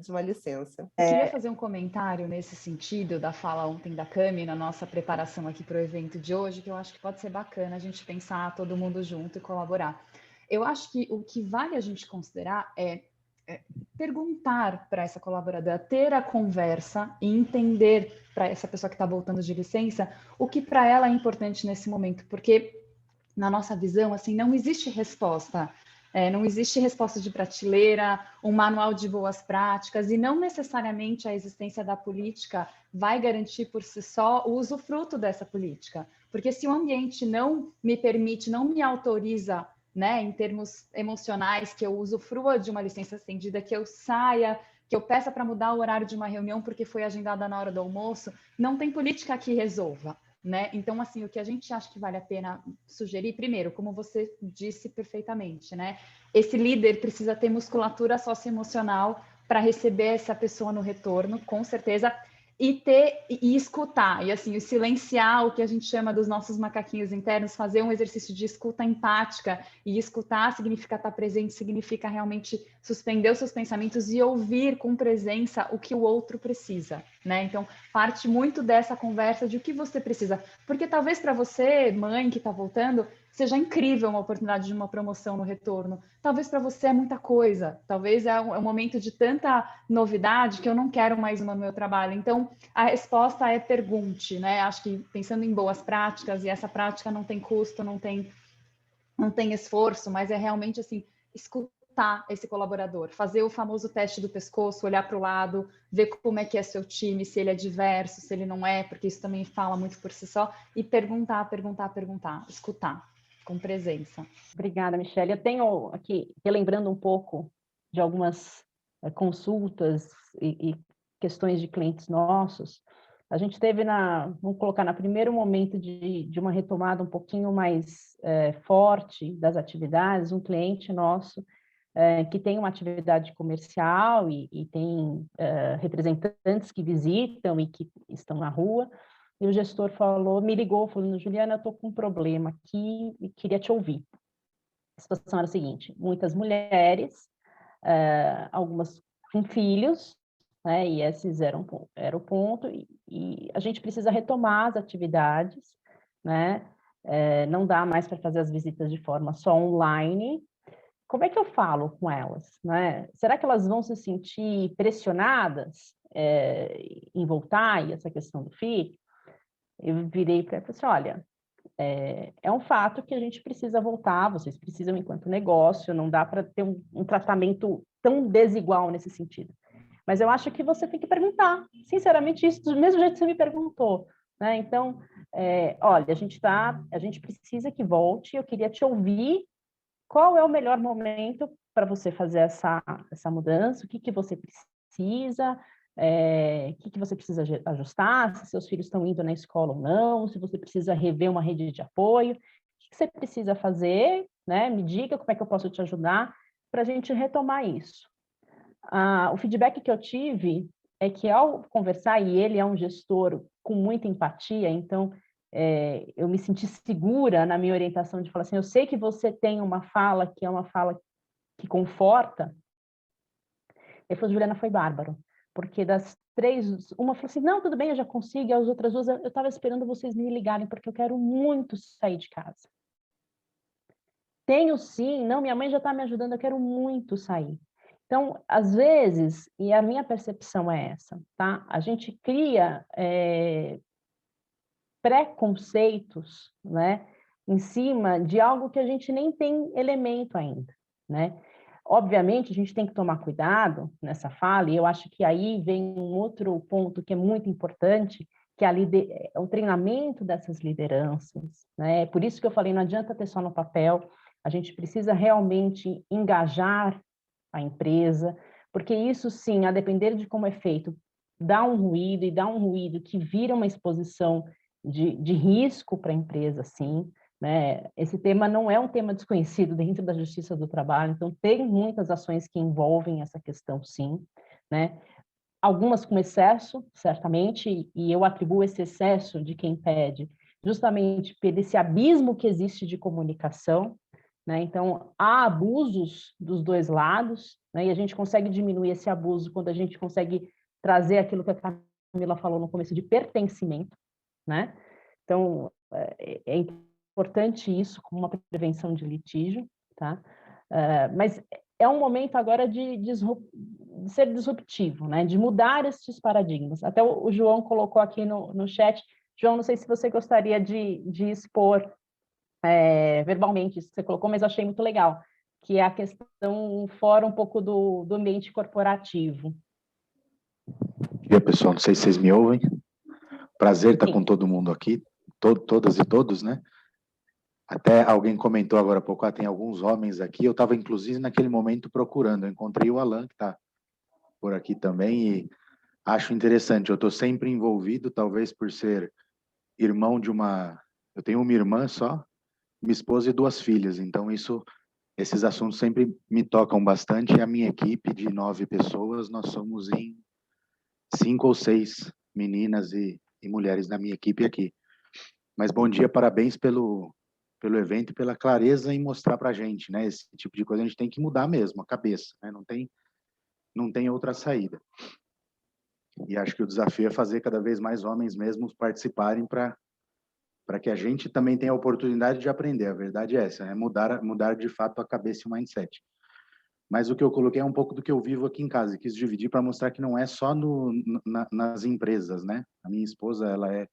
Speaker 1: de uma licença.
Speaker 5: Eu queria fazer um comentário nesse sentido da fala ontem da Cami, na nossa preparação aqui para o evento de hoje, que eu acho que pode ser bacana a gente pensar todo mundo junto e colaborar. Eu acho que o que vale a gente considerar é perguntar para essa colaboradora, ter a conversa e entender para essa pessoa que está voltando de licença o que para ela é importante nesse momento, porque na nossa visão, assim, não existe resposta. Não existe resposta de prateleira, um manual de boas práticas, e não necessariamente a existência da política vai garantir por si só o usufruto dessa política. Porque se o ambiente não me permite, não me autoriza, né, em termos emocionais, que eu usufrua de uma licença estendida, que eu saia, que eu peça para mudar o horário de uma reunião porque foi agendada na hora do almoço, não tem política que resolva. Né? Então, assim, o que a gente acha que vale a pena sugerir, primeiro, como você disse perfeitamente, né? Esse líder precisa ter musculatura socioemocional para receber essa pessoa no retorno, com certeza, e escutar, e assim, silenciar o que a gente chama dos nossos macaquinhos internos, fazer um exercício de escuta empática, e escutar significa estar presente, significa realmente suspender os seus pensamentos e ouvir com presença o que o outro precisa, né? Então, parte muito dessa conversa de o que você precisa, porque talvez para você, mãe que está voltando, seja incrível uma oportunidade de uma promoção no retorno. Talvez para você é muita coisa, talvez é um momento de tanta novidade que eu não quero mais uma no meu trabalho. Então, a resposta é pergunte, né? Acho que pensando em boas práticas, e essa prática não tem custo, não tem esforço, mas é realmente assim, escutar esse colaborador, fazer o famoso teste do pescoço, olhar para o lado, ver como é que é seu time, se ele é diverso, se ele não é, porque isso também fala muito por si só, e perguntar, escutar com presença.
Speaker 3: Obrigada, Michelle. Eu tenho aqui, relembrando um pouco de algumas consultas e questões de clientes nossos. A gente teve vamos colocar, no primeiro momento de uma retomada um pouquinho mais forte das atividades, um cliente nosso que tem uma atividade comercial e tem representantes que visitam e que estão na rua. E o gestor me ligou, falando: Juliana, eu estou com um problema aqui e queria te ouvir. A situação era a seguinte: muitas mulheres, algumas com filhos, né, e esses era o ponto, e a gente precisa retomar as atividades, né, não dá mais para fazer as visitas de forma só online. Como é que eu falo com elas, né? Será que elas vão se sentir pressionadas em voltar, e essa questão do filho? Eu virei para ela e falei assim: olha, é um fato que a gente precisa voltar, vocês precisam enquanto negócio, não dá para ter um tratamento tão desigual nesse sentido. Mas eu acho que você tem que perguntar, sinceramente, isso do mesmo jeito que você me perguntou, né? Então, olha, a gente precisa que volte, eu queria te ouvir qual é o melhor momento para você fazer essa mudança, o que você precisa, o que você precisa ajustar, se seus filhos estão indo na escola ou não, se você precisa rever uma rede de apoio, o que você precisa fazer, né? Me diga como é que eu posso te ajudar para a gente retomar isso. O feedback que eu tive é que ao conversar, e ele é um gestor com muita empatia, então eu me senti segura na minha orientação de falar assim, eu sei que você tem uma fala que é uma fala que conforta. Ele falou, Juliana, foi bárbaro, porque das 3, uma falou assim, não, tudo bem, eu já consigo, e as outras 2, eu estava esperando vocês me ligarem, porque eu quero muito sair de casa. Tenho sim, não, minha mãe já está me ajudando, eu quero muito sair. Então, às vezes, e a minha percepção é essa, tá? A gente cria preconceitos, né, em cima de algo que a gente nem tem elemento ainda, né? Obviamente, a gente tem que tomar cuidado nessa fala, e eu acho que aí vem um outro ponto que é muito importante, que é o treinamento dessas lideranças, né? Por isso que eu falei, não adianta ter só no papel, a gente precisa realmente engajar a empresa, porque isso sim, a depender de como é feito, dá um ruído, e dá um ruído que vira uma exposição de risco para a empresa, sim, né? Esse tema não é um tema desconhecido dentro da Justiça do Trabalho, então tem muitas ações que envolvem essa questão, sim, né? Algumas com excesso, certamente, e eu atribuo esse excesso de quem pede justamente por esse abismo que existe de comunicação, né? Então, há abusos dos dois lados, né? E a gente consegue diminuir esse abuso quando a gente consegue trazer aquilo que a Camila falou no começo de pertencimento, né? Então, é importante isso como uma prevenção de litígio, tá? Mas é um momento agora de ser disruptivo, né? De mudar esses paradigmas. Até o João colocou aqui no chat. João, não sei se você gostaria de expor verbalmente isso que você colocou, mas eu achei muito legal, que é a questão fora um pouco do ambiente corporativo.
Speaker 6: E aí, pessoal, não sei se vocês me ouvem. Prazer estar
Speaker 3: Sim.
Speaker 6: com todo mundo aqui, todas e todos, né? Até alguém comentou agora há pouco, tem alguns homens aqui, eu estava inclusive naquele momento procurando, eu encontrei o Alan, que está por aqui também, e acho interessante, eu estou sempre envolvido, talvez por ser irmão de eu tenho uma irmã só, minha esposa e 2 filhas, então esses assuntos sempre me tocam bastante, e a minha equipe de 9 pessoas, nós somos em 5 ou 6 meninas e mulheres na minha equipe aqui. Mas bom dia, parabéns pelo evento e pela clareza em mostrar para a gente, né? Esse tipo de coisa a gente tem que mudar mesmo, a cabeça, né? Não tem outra saída. E acho que o desafio é fazer cada vez mais homens mesmos participarem para que a gente também tenha a oportunidade de aprender. A verdade é essa, é mudar de fato a cabeça e o mindset. Mas o que eu coloquei é um pouco do que eu vivo aqui em casa, e quis dividir para mostrar que não é só nas empresas, né? A minha esposa, ela é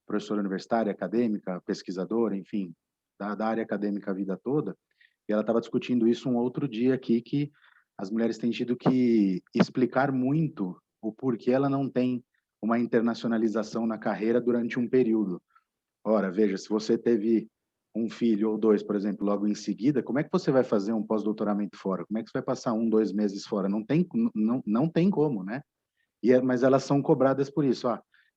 Speaker 6: professora universitária, acadêmica, pesquisadora, enfim, da área acadêmica a vida toda, e ela estava discutindo isso um outro dia aqui, que as mulheres têm tido que explicar muito o porquê ela não tem uma internacionalização na carreira durante um período. Ora, veja, se você teve um filho ou 2, por exemplo, logo em seguida, como é que você vai fazer um pós-doutoramento fora? Como é que você vai passar 1, 2 meses fora? Não tem como, né? Mas elas são cobradas por isso.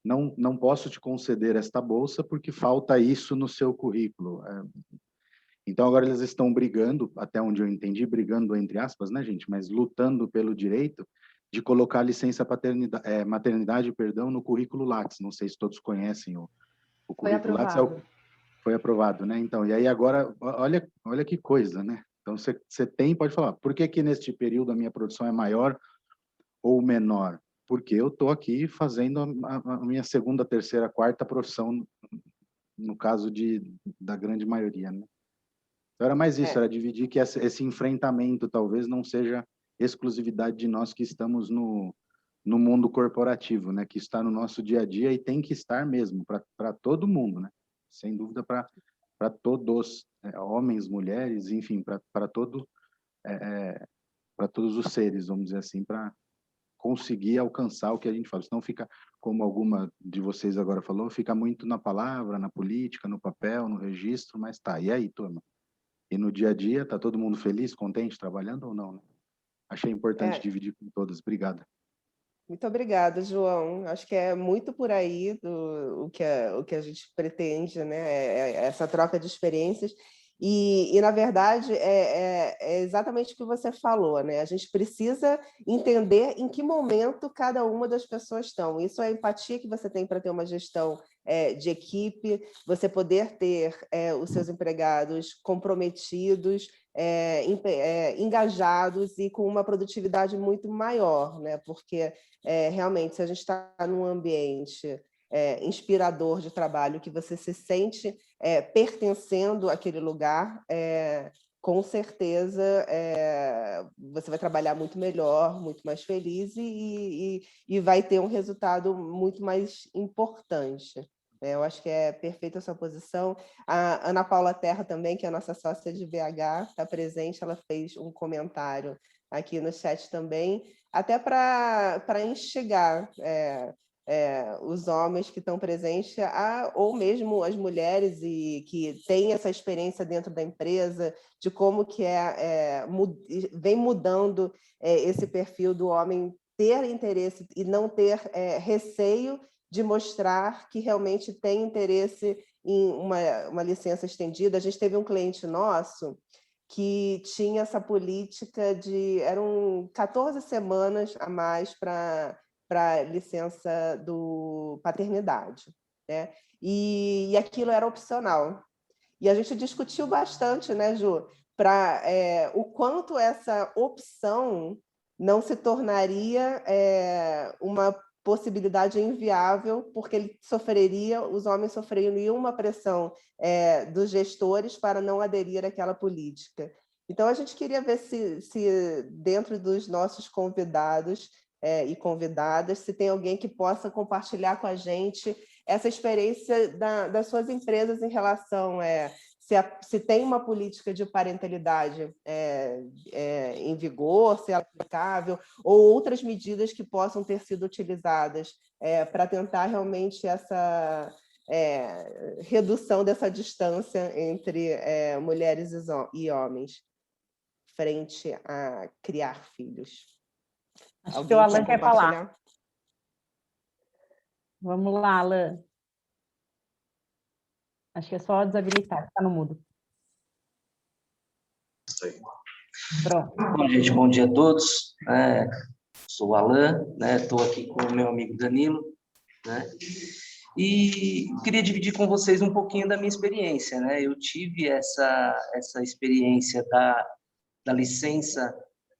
Speaker 6: Não posso te conceder esta bolsa porque falta isso no seu currículo. Então, agora eles estão brigando, até onde eu entendi, brigando entre aspas, né, gente? Mas lutando pelo direito de colocar licença maternidade, perdão, no currículo Lattes. Não sei se todos conhecem o currículo Lattes. Foi aprovado, né? Então, e aí agora, olha que coisa, né? Então, você pode falar, por que neste período a minha produção é maior ou menor? Porque eu estou aqui fazendo a minha segunda, terceira, quarta profissão, no caso da grande maioria, né? Então, era mais isso, era dividir que esse enfrentamento talvez não seja exclusividade de nós que estamos no mundo corporativo, né? Que está no nosso dia a dia e tem que estar mesmo, para todo mundo, né? Sem dúvida, para todos, homens, mulheres, enfim, para todos os seres, vamos dizer assim, para conseguir alcançar o que a gente fala. Senão fica, como alguma de vocês agora falou, fica muito na palavra, na política, no papel, no registro, mas tá. E aí, turma? E no dia a dia, está todo mundo feliz, contente, trabalhando ou não, né? Achei importante dividir com todos. Obrigado.
Speaker 1: Muito obrigada, João. Acho que é muito por aí o que a gente pretende, né? Essa troca de experiências. E na verdade, é exatamente o que você falou, né? A gente precisa entender em que momento cada uma das pessoas estão. Isso é a empatia que você tem para ter uma gestão de equipe, você poder ter os seus empregados comprometidos, engajados e com uma produtividade muito maior, né? Porque realmente, se a gente está num ambiente inspirador de trabalho, que você se sente pertencendo àquele lugar, com certeza você vai trabalhar muito melhor, muito mais feliz e vai ter um resultado muito mais importante. Eu acho que é perfeita a sua posição. A Ana Paula Terra também, que é a nossa sócia de BH, está presente, ela fez um comentário aqui no chat também, até para instigar os homens que estão presentes, ou mesmo as mulheres que têm essa experiência dentro da empresa, de como que vem mudando esse perfil do homem ter interesse e não ter receio de mostrar que realmente tem interesse em uma licença estendida. A gente teve um cliente nosso que tinha essa política eram 14 semanas a mais para licença do paternidade, né? E aquilo era opcional. E a gente discutiu bastante, né, Ju, para o quanto essa opção não se tornaria uma possibilidade inviável, porque os homens sofreriam uma pressão dos gestores para não aderir àquela política. Então, a gente queria ver se dentro dos nossos convidados e convidadas, se tem alguém que possa compartilhar com a gente essa experiência das suas empresas em relação se tem uma política de parentalidade em vigor, se é aplicável, ou outras medidas que possam ter sido utilizadas para tentar realmente essa redução dessa distância entre mulheres e homens frente a criar filhos.
Speaker 3: Acho que o Alan quer falar. Vamos lá, Alan. Acho que é só desabilitar, está no mudo.
Speaker 7: Pronto. Bom, gente, bom dia a todos. Sou o Alan, estou aqui com o meu amigo Danilo, né? E queria dividir com vocês um pouquinho da minha experiência, né? Eu tive essa experiência da licença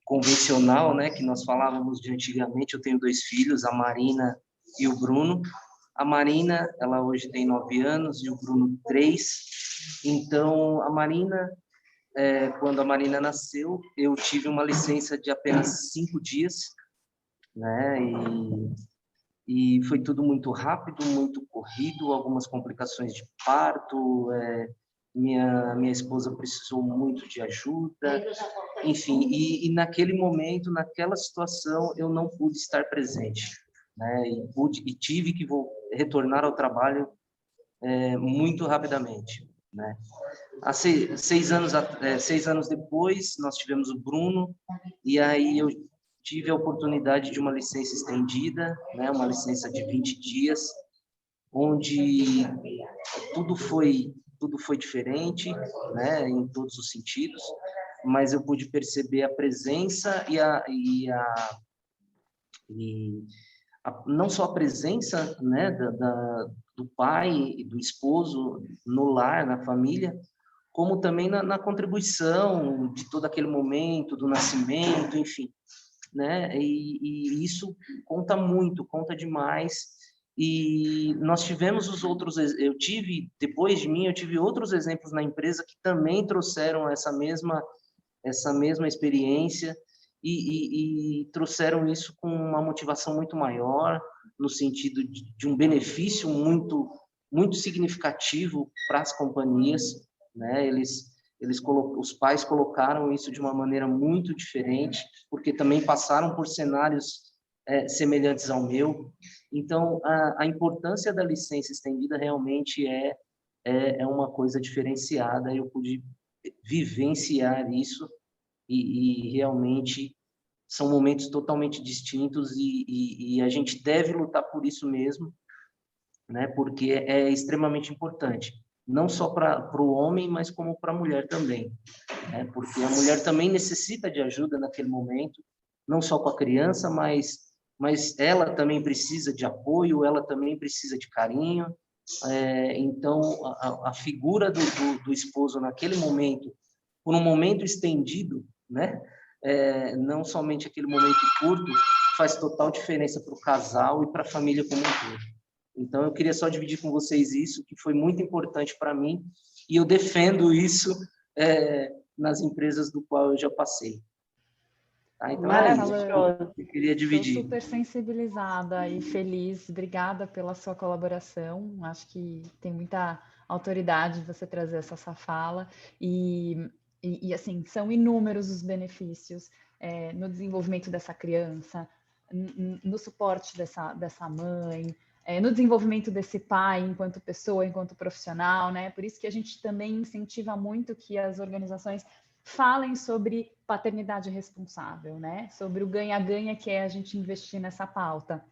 Speaker 7: convencional, né, que nós falávamos de antigamente. Eu tenho 2 filhos, a Marina e o Bruno. A Marina, ela hoje tem 9 anos e o Bruno 3. Então, a Marina, quando a Marina nasceu, eu tive uma licença de apenas 5 dias, né, e foi tudo muito rápido, muito corrido, algumas complicações de parto, minha esposa precisou muito de ajuda, enfim, e naquele momento, naquela situação, eu não pude estar presente, né, e tive que retornar ao trabalho muito rapidamente, né. Há 6 anos depois, nós tivemos o Bruno, e aí eu tive a oportunidade de uma licença estendida, né, uma licença de 20 dias, onde tudo foi diferente, né, em todos os sentidos, mas eu pude perceber a presença não só a presença, né, do pai e do esposo no lar, na família, como também na contribuição de todo aquele momento, do nascimento, enfim, né, e isso conta muito, conta demais. E nós tivemos depois de mim, eu tive outros exemplos na empresa que também trouxeram essa mesma experiência e trouxeram isso com uma motivação muito maior, no sentido de um benefício muito, muito significativo para as companhias, né? Os pais colocaram isso de uma maneira muito diferente, porque também passaram por cenários semelhantes ao meu. Então, a importância da licença estendida realmente é uma coisa diferenciada. Eu pude vivenciar isso e realmente são momentos totalmente distintos e a gente deve lutar por isso mesmo, né? Porque é extremamente importante, não só para o homem, mas como para a mulher também, né? Porque a mulher também necessita de ajuda naquele momento, não só com a criança, mas ela também precisa de apoio, ela também precisa de carinho. Então, a figura do esposo naquele momento, por um momento estendido, né? Não somente aquele momento curto, faz total diferença para o casal e para a família como um todo. Então, eu queria só dividir com vocês isso, que foi muito importante para mim, e eu defendo isso nas empresas do qual eu já passei. Tá? Então,
Speaker 3: Maravilhoso.
Speaker 7: eu queria dividir.
Speaker 5: Estou super sensibilizada e feliz. Obrigada pela sua colaboração. Acho que tem muita autoridade você trazer essa fala. E assim, são inúmeros os benefícios no desenvolvimento dessa criança, no suporte dessa mãe, no desenvolvimento desse pai enquanto pessoa, enquanto profissional, né? Por isso que a gente também incentiva muito que as organizações falem sobre paternidade responsável, né? Sobre o ganha-ganha que é a gente investir nessa pauta.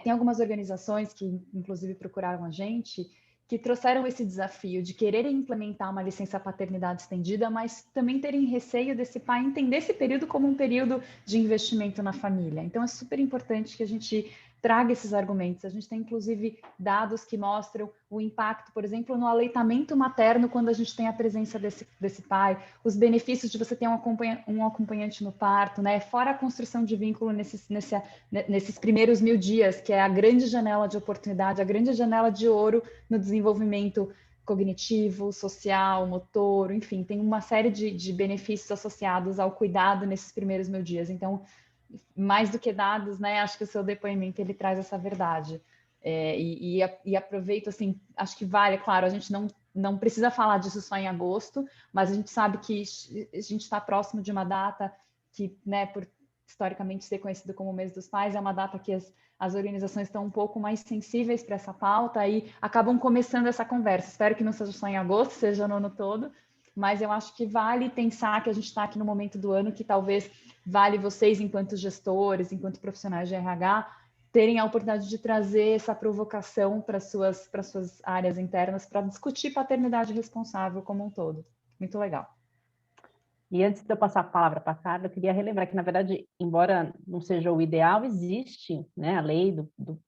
Speaker 5: Tem algumas organizações que, inclusive, procuraram a gente, que trouxeram esse desafio de quererem implementar uma licença paternidade estendida, mas também terem receio desse pai entender esse período como um período de investimento na família. Então, é super importante que a gente traga esses argumentos. A gente tem, inclusive, dados que mostram o impacto, por exemplo, no aleitamento materno, quando a gente tem a presença desse pai, os benefícios de você ter um acompanhante no parto, né? Fora a construção de vínculo nesses primeiros 1000 dias, que é a grande janela de oportunidade, a grande janela de ouro no desenvolvimento cognitivo, social, motor, enfim, tem uma série de benefícios associados ao cuidado nesses primeiros 1000 dias. Então, mais do que dados, né? Acho que o seu depoimento ele traz essa verdade. E aproveito, assim, acho que vale, claro, a gente não precisa falar disso só em agosto, mas a gente sabe que a gente está próximo de uma data que, né, por historicamente ser conhecido como o mês dos pais, é uma data que as organizações estão um pouco mais sensíveis para essa pauta e acabam começando essa conversa. Espero que não seja só em agosto, seja no ano todo, mas eu acho que vale pensar que a gente está aqui no momento do ano que talvez vale vocês, enquanto gestores, enquanto profissionais de RH, terem a oportunidade de trazer essa provocação para suas áreas internas para discutir paternidade responsável como um todo. Muito legal.
Speaker 3: E antes de eu passar a palavra para a Carla, eu queria relembrar que, na verdade, embora não seja o ideal, existe, né, a lei do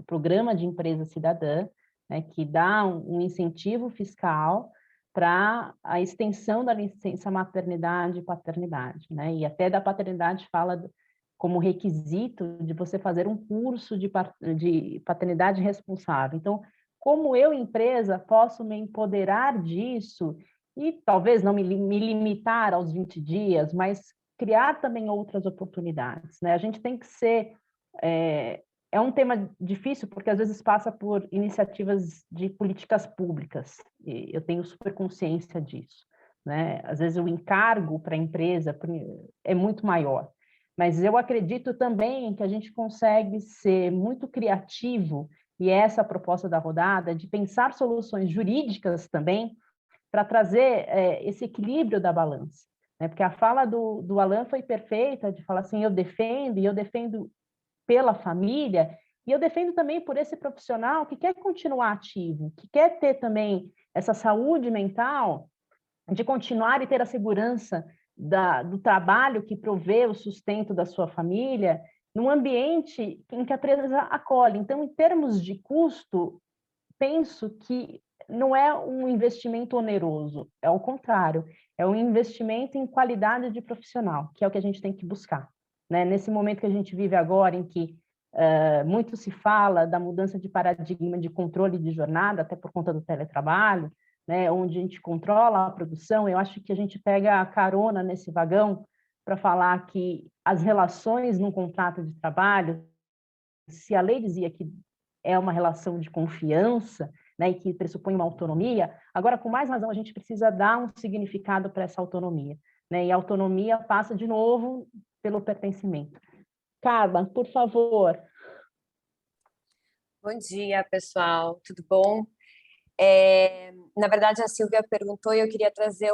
Speaker 3: Programa de Empresa Cidadã, né, que dá um incentivo fiscal para a extensão da licença maternidade e paternidade, né? E até da paternidade fala como requisito de você fazer um curso de paternidade responsável. Então, como eu, empresa, posso me empoderar disso e talvez não me limitar aos 20 dias, mas criar também outras oportunidades, né? A gente tem que ser... É um tema difícil, porque às vezes passa por iniciativas de políticas públicas, e eu tenho super consciência disso, né? Às vezes o encargo para a empresa é muito maior, mas eu acredito também que a gente consegue ser muito criativo, e essa é a proposta da rodada, de pensar soluções jurídicas também, para trazer esse equilíbrio da balança, né? Porque a fala do Alan foi perfeita, de falar assim, eu defendo pela família, e eu defendo também por esse profissional que quer continuar ativo, que quer ter também essa saúde mental de continuar e ter a segurança do trabalho que provê o sustento da sua família, num ambiente em que a empresa acolhe. Então, em termos de custo, penso que não é um investimento oneroso, é o contrário, é um investimento em qualidade de profissional, que é o que a gente tem que buscar, né? Nesse momento que a gente vive agora, em que muito se fala da mudança de paradigma de controle de jornada, até por conta do teletrabalho, né, onde a gente controla a produção, eu acho que a gente pega a carona nesse vagão para falar que as relações num contrato de trabalho, se a lei dizia que é uma relação de confiança, né, e que pressupõe uma autonomia, agora, com mais razão, a gente precisa dar um significado para essa autonomia, né, e a autonomia passa, de novo, pelo pertencimento. Carla, por favor.
Speaker 8: Bom dia, pessoal, tudo bom? Na verdade, a Silvia perguntou e eu queria trazer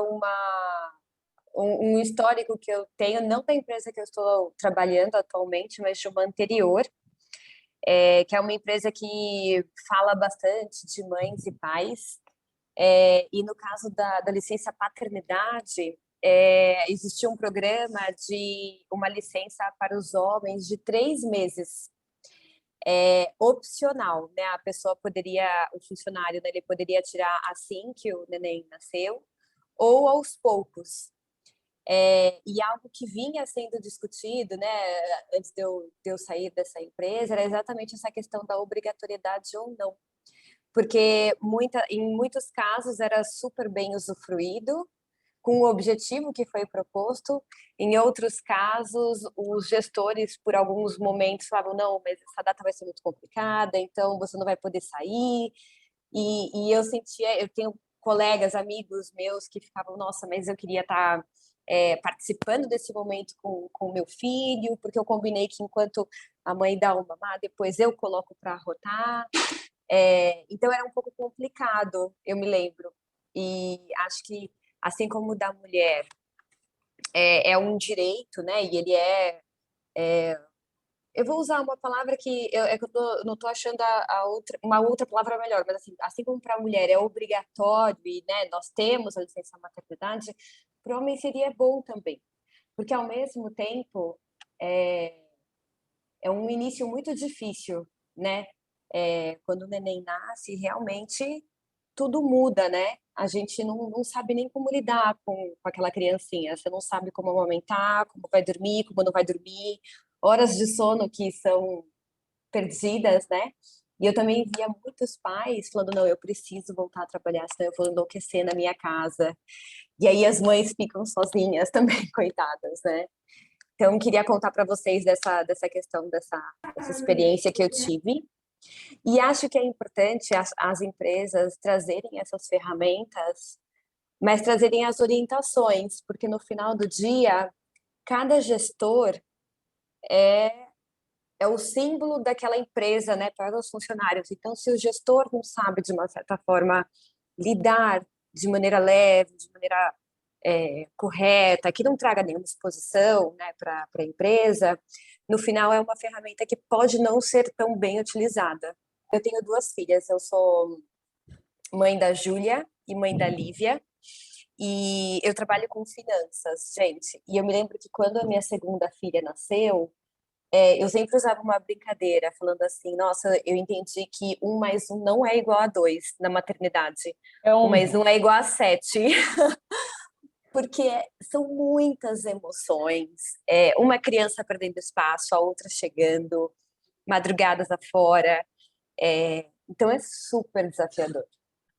Speaker 8: um histórico que eu tenho, não da empresa que eu estou trabalhando atualmente, mas de uma anterior, que é uma empresa que fala bastante de mães e pais. E no caso da licença paternidade, existia um programa de uma licença para os homens de 3 meses, opcional, né? A pessoa poderia, o funcionário, né, ele poderia tirar assim que o neném nasceu, ou aos poucos. E algo que vinha sendo discutido, né, antes de eu sair dessa empresa, era exatamente essa questão da obrigatoriedade ou não. Porque em muitos casos era super bem usufruído, com o objetivo que foi proposto. Em outros casos, os gestores, por alguns momentos, falavam, não, mas essa data vai ser muito complicada, então você não vai poder sair. E eu tenho colegas, amigos meus que ficavam, nossa, mas eu queria estar participando desse momento com o meu filho, porque eu combinei que enquanto a mãe dá uma mamar, depois eu coloco para rotar. Então era um pouco complicado, eu me lembro. E acho que, assim como o da mulher é um direito, né? E ele eu vou usar uma palavra que eu não estou achando uma outra palavra melhor, mas assim como para a mulher é obrigatório e, né, nós temos a licença maternidade, para o homem seria bom também, porque ao mesmo tempo é um início muito difícil, né? Quando o neném nasce, realmente tudo muda, né? A gente não sabe nem como lidar com aquela criancinha. Você não sabe como amamentar, como vai dormir, como não vai dormir. Horas de sono que são perdidas, né? E eu também via muitos pais falando, não, eu preciso voltar a trabalhar, senão eu vou enlouquecer na minha casa. E aí as mães ficam sozinhas também, coitadas, né? Então, queria contar para vocês dessa questão, dessa experiência que eu tive. E acho que é importante as empresas trazerem essas ferramentas, mas trazerem as orientações, porque no final do dia, cada gestor é o símbolo daquela empresa, né, para os funcionários. Então, se o gestor não sabe, de uma certa forma, lidar de maneira leve, de maneira correta, que não traga nenhuma exposição, né, para a empresa, no final é uma ferramenta que pode não ser tão bem utilizada. Eu tenho 2 filhas, eu sou mãe da Júlia e mãe da Lívia, e eu trabalho com finanças, gente. E eu me lembro que quando a minha segunda filha nasceu, eu sempre usava uma brincadeira, falando assim, nossa, eu entendi que 1 mais 1 não é igual a 2 na maternidade. 1 mais 1 é igual a 7. Porque são muitas emoções. Uma criança perdendo espaço, a outra chegando, madrugadas afora. Então é super desafiador.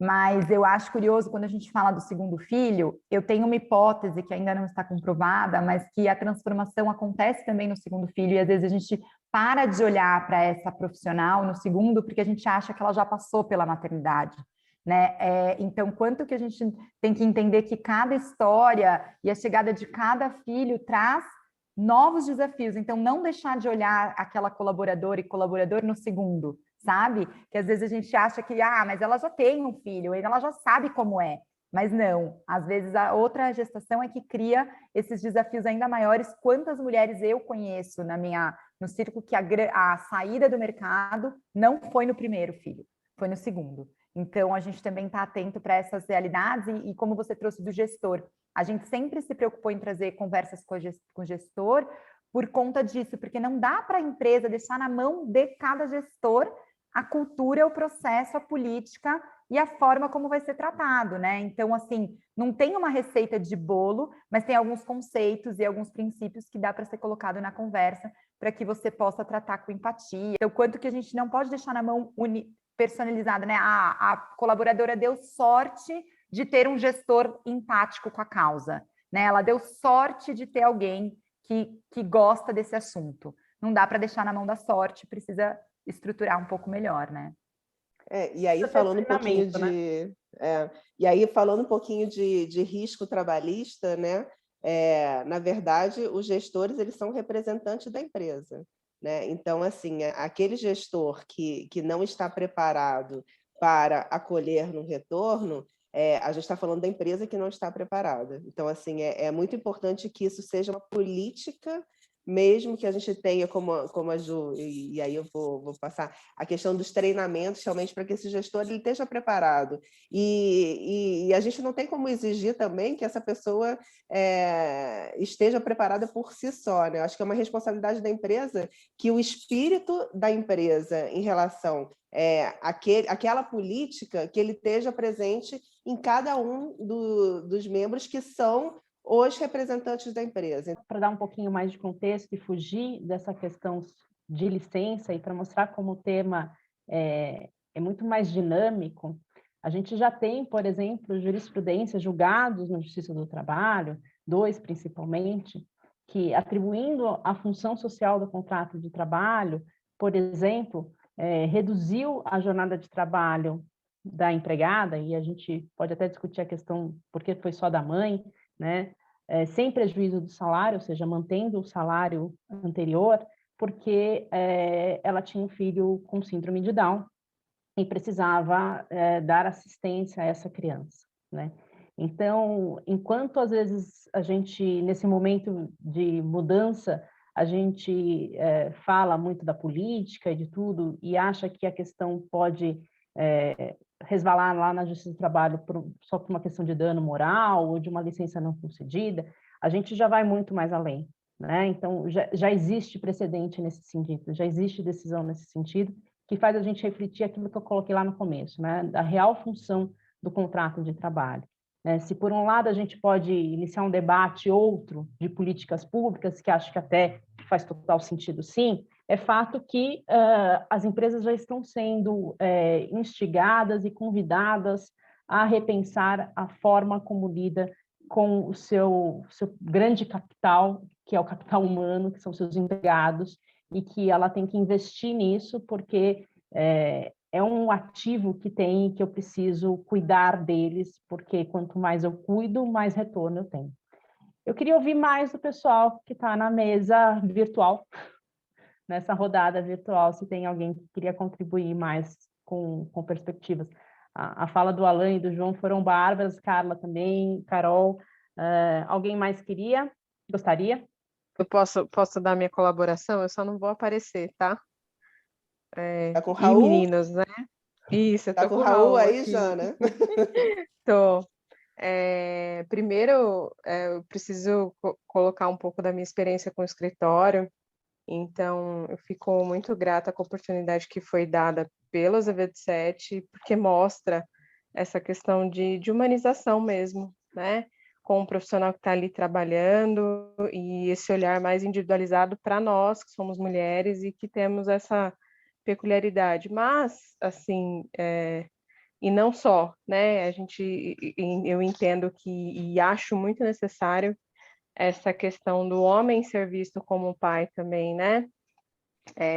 Speaker 2: Mas eu acho curioso, quando a gente fala do segundo filho, eu tenho uma hipótese que ainda não está comprovada, mas que a transformação acontece também no segundo filho, e às vezes a gente para de olhar para essa profissional no segundo, porque a gente acha que ela já passou pela maternidade, né? Então, quanto que a gente tem que entender que cada história e a chegada de cada filho traz novos desafios, então não deixar de olhar aquela colaboradora e colaborador no segundo, sabe? Que às vezes a gente acha que, mas ela já tem um filho, ela já sabe como é. Mas não, às vezes a outra gestação é que cria esses desafios ainda maiores. Quantas mulheres eu conheço no círculo que a saída do mercado não foi no primeiro filho, foi no segundo. Então, a gente também está atento para essas realidades e como você trouxe do gestor. A gente sempre se preocupou em trazer conversas com o gestor por conta disso, porque não dá para a empresa deixar na mão de cada gestor a cultura, o processo, a política e a forma como vai ser tratado, né? Então, assim, não tem uma receita de bolo, mas tem alguns conceitos e alguns princípios que dá para ser colocado na conversa para que você possa tratar com empatia. Então, quanto que a gente não pode deixar na mão personalizada, né? A colaboradora deu sorte de ter um gestor empático com a causa, né? Ela deu sorte de ter alguém que gosta desse assunto. Não dá para deixar na mão da sorte, precisa estruturar um pouco melhor, né?
Speaker 1: E aí falando um pouquinho de, de risco trabalhista, né? Na verdade, os gestores eles são representantes da empresa, né? Então, assim, aquele gestor que não está preparado para acolher no retorno, a gente está falando da empresa que não está preparada. Então, assim, é muito importante que isso seja uma política, mesmo que a gente tenha, como a Ju, e aí eu vou passar, a questão dos treinamentos, realmente, para que esse gestor ele esteja preparado. E a gente não tem como exigir também que essa pessoa esteja preparada por si só, né? Eu acho que é uma responsabilidade da empresa que o espírito da empresa em relação aquela política, que ele esteja presente em cada um dos membros que são os representantes da empresa.
Speaker 3: Para dar um pouquinho mais de contexto e fugir dessa questão de licença e para mostrar como o tema é muito mais dinâmico, a gente já tem, por exemplo, jurisprudência, julgados na Justiça do Trabalho, 2 principalmente, que atribuindo a função social do contrato de trabalho, por exemplo, reduziu a jornada de trabalho da empregada, e a gente pode até discutir a questão porque foi só da mãe, né? Sem prejuízo do salário, ou seja, mantendo o salário anterior, porque ela tinha um filho com síndrome de Down e precisava dar assistência a essa criança, né? Então, enquanto às vezes a gente, nesse momento de mudança, a gente fala muito da política e de tudo e acha que a questão pode resvalar lá na Justiça do Trabalho só por uma questão de dano moral ou de uma licença não concedida, a gente já vai muito mais além, né? Então, já existe precedente nesse sentido, já existe decisão nesse sentido, que faz a gente refletir aquilo que eu coloquei lá no começo, né? Da real função do contrato de trabalho. Se por um lado a gente pode iniciar um debate outro de políticas públicas, que acho que até faz total sentido sim, é fato que as empresas já estão sendo instigadas e convidadas a repensar a forma como lida com o seu grande capital, que é o capital humano, que são seus empregados, e que ela tem que investir nisso, porque é um ativo que eu preciso cuidar deles, porque quanto mais eu cuido, mais retorno eu tenho. Eu queria ouvir mais do pessoal que está na mesa virtual, nessa rodada virtual, se tem alguém que queria contribuir mais com perspectivas. A fala do Alan e do João foram bárbaras, Carla também, Carol. Alguém mais gostaria?
Speaker 9: Eu posso dar minha colaboração? Eu só não vou aparecer, tá?
Speaker 1: Tá com o
Speaker 9: E
Speaker 1: Raul?
Speaker 9: meninos, né? Isso, eu
Speaker 1: Tá
Speaker 9: tô
Speaker 1: com
Speaker 9: com
Speaker 1: o Raul aí,
Speaker 9: aqui.
Speaker 1: Jana?
Speaker 9: Tô. Primeiro, eu preciso colocar um pouco da minha experiência com o escritório. Então, eu fico muito grata com a oportunidade que foi dada pelo Azevedo 7, porque mostra essa questão de humanização mesmo, né? Com o profissional que está ali trabalhando e esse olhar mais individualizado para nós, que somos mulheres e que temos essa peculiaridade. Mas, assim, e não só, né? Eu entendo que, e acho muito necessário essa questão do homem ser visto como pai também, né?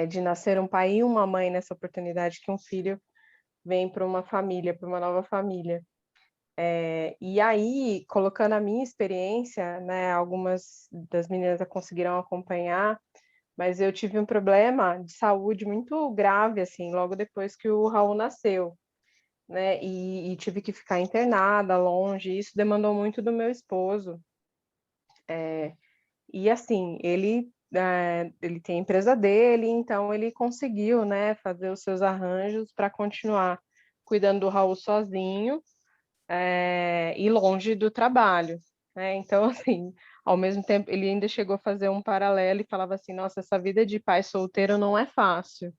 Speaker 9: De nascer um pai e uma mãe nessa oportunidade que um filho vem para uma família, para uma nova família. E aí, colocando a minha experiência, né? Algumas das meninas conseguiram acompanhar, mas eu tive um problema de saúde muito grave, assim, logo depois que o Raul nasceu, né? E tive que ficar internada, longe, e isso demandou muito do meu esposo. E assim, ele tem a empresa dele, então ele conseguiu, né, fazer os seus arranjos para continuar cuidando do Raul sozinho e longe do trabalho, né? Então, assim, ao mesmo tempo, ele ainda chegou a fazer um paralelo e falava assim, nossa, essa vida de pai solteiro não é fácil,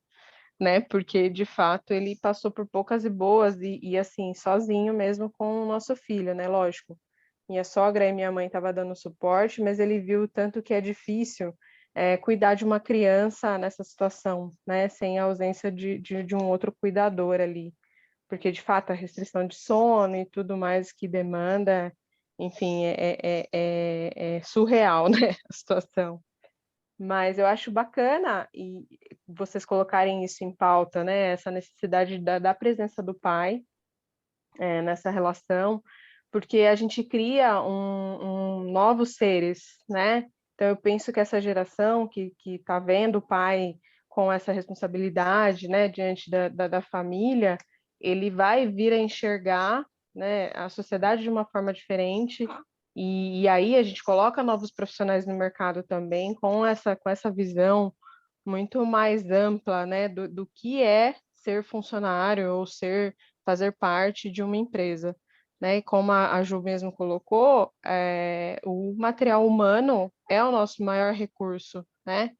Speaker 9: né? Porque, de fato, ele passou por poucas e boas e assim, sozinho mesmo com o nosso filho, né? Lógico. Minha sogra e minha mãe estavam dando suporte, mas ele viu o tanto que é difícil cuidar de uma criança nessa situação, né? Sem a ausência de um outro cuidador ali. Porque, de fato, a restrição de sono e tudo mais que demanda, enfim, é surreal, né? A situação. Mas eu acho bacana e vocês colocarem isso em pauta, né? Essa necessidade da presença do pai nessa relação, porque a gente cria novos seres, né? Então, eu penso que essa geração que está vendo o pai com essa responsabilidade, né, diante da família, ele vai vir a enxergar, né, a sociedade de uma forma diferente, e aí a gente coloca novos profissionais no mercado também com essa visão muito mais ampla, né, do que é ser funcionário ou fazer parte de uma empresa, né? E como a Ju mesmo colocou, o material humano é o nosso maior recurso, né?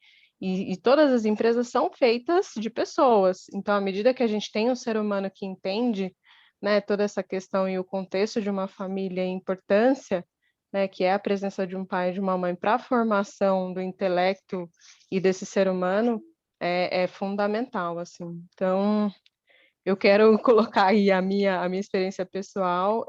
Speaker 9: E todas as empresas são feitas de pessoas. Então, à medida que a gente tem um ser humano que entende, né, toda essa questão e o contexto de uma família e a importância, né, que é a presença de um pai e de uma mãe para a formação do intelecto e desse ser humano, é fundamental, assim. Então, eu quero colocar aí a minha experiência pessoal.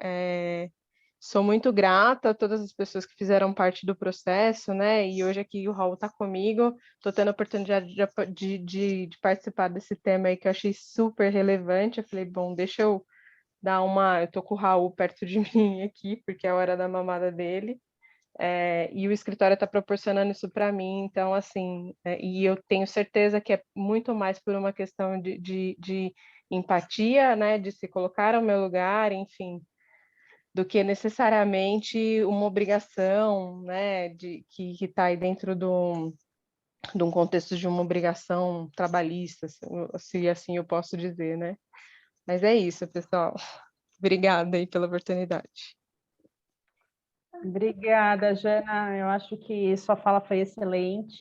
Speaker 9: Sou muito grata a todas as pessoas que fizeram parte do processo, né? E hoje aqui o Raul está comigo. Estou tendo a oportunidade de participar desse tema aí que eu achei super relevante. Eu falei, bom, deixa eu dar uma... Eu estou com o Raul perto de mim aqui, porque é a hora da mamada dele. E o escritório está proporcionando isso para mim, então, assim, e eu tenho certeza que é muito mais por uma questão de empatia, né, de se colocar ao meu lugar, enfim, do que necessariamente uma obrigação, né, que está aí dentro de um contexto de uma obrigação trabalhista, se assim eu posso dizer, né. Mas é isso, pessoal. Obrigada aí pela oportunidade.
Speaker 3: Obrigada, Jana. Eu acho que sua fala foi excelente.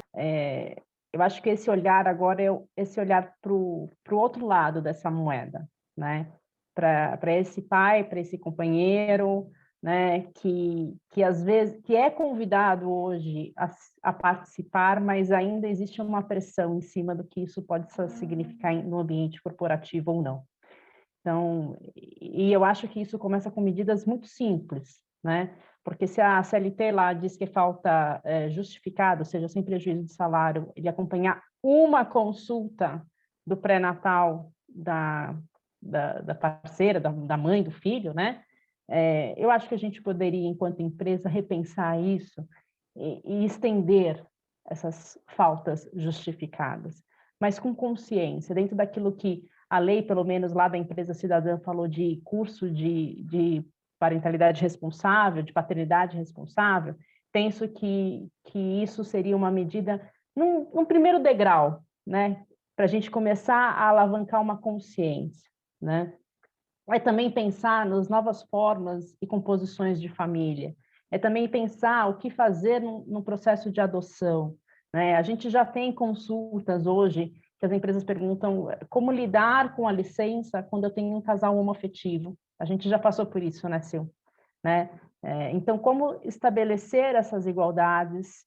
Speaker 3: Eu acho que esse olhar agora é esse olhar para o outro lado dessa moeda, né? Para esse pai, para esse companheiro, né? Que às vezes que é convidado hoje a participar, mas ainda existe uma pressão em cima do que isso pode significar no ambiente corporativo ou não. Então, e eu acho que isso começa com medidas muito simples, né? Porque se a CLT lá diz que falta justificado, ou seja, sem prejuízo de salário, ele acompanhar uma consulta do pré-natal da parceira, da mãe, do filho, né? Eu acho que a gente poderia, enquanto empresa, repensar isso e estender essas faltas justificadas, mas com consciência, dentro daquilo que a lei, pelo menos lá da empresa cidadã, falou de curso de parentalidade responsável, de paternidade responsável. Penso que isso seria uma medida, num primeiro degrau, né, para a gente começar a alavancar uma consciência, né? É também pensar nas novas formas e composições de família. É também pensar o que fazer no processo de adoção, né? A gente já tem consultas hoje que as empresas perguntam como lidar com a licença quando eu tenho um casal homoafetivo. A gente já passou por isso, né, Sil? Né? Então, como estabelecer essas igualdades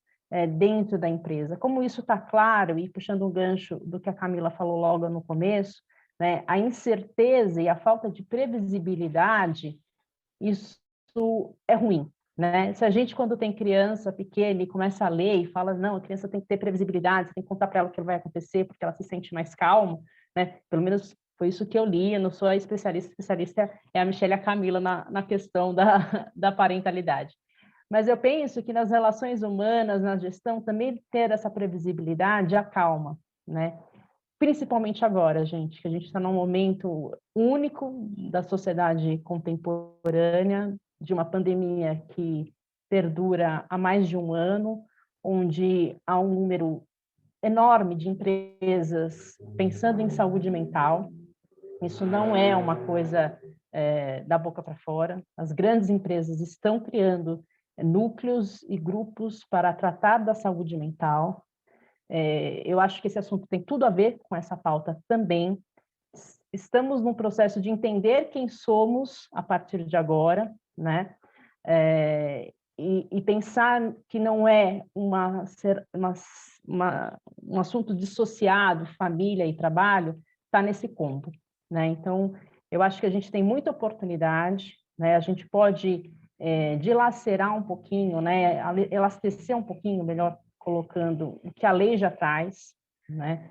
Speaker 3: dentro da empresa? Como isso está claro, e puxando um gancho do que a Camila falou logo no começo, né? A incerteza e a falta de previsibilidade, isso é ruim. Né? Se a gente, quando tem criança pequena e começa a ler e fala, não, a criança tem que ter previsibilidade, você tem que contar para ela o que vai acontecer, porque ela se sente mais calma, né? Pelo menos foi isso que eu li, eu não sou a especialista é a Michelle e a Camila na questão da parentalidade. Mas eu penso que nas relações humanas, na gestão, também ter essa previsibilidade acalma, né? Principalmente agora, gente, que a gente está num momento único da sociedade contemporânea, de uma pandemia que perdura há mais de um ano, onde há um número enorme de empresas pensando em saúde mental. Isso não é uma coisa da boca para fora. As grandes empresas estão criando núcleos e grupos para tratar da saúde mental. Eu acho que esse assunto tem tudo a ver com essa pauta também. Estamos num processo de entender quem somos a partir de agora, né? E pensar que não é um assunto dissociado, família e trabalho, está nesse combo, né? Então, eu acho que a gente tem muita oportunidade, né? A gente pode dilacerar um pouquinho, né? Elastecer um pouquinho, melhor colocando, o que a lei já traz, né?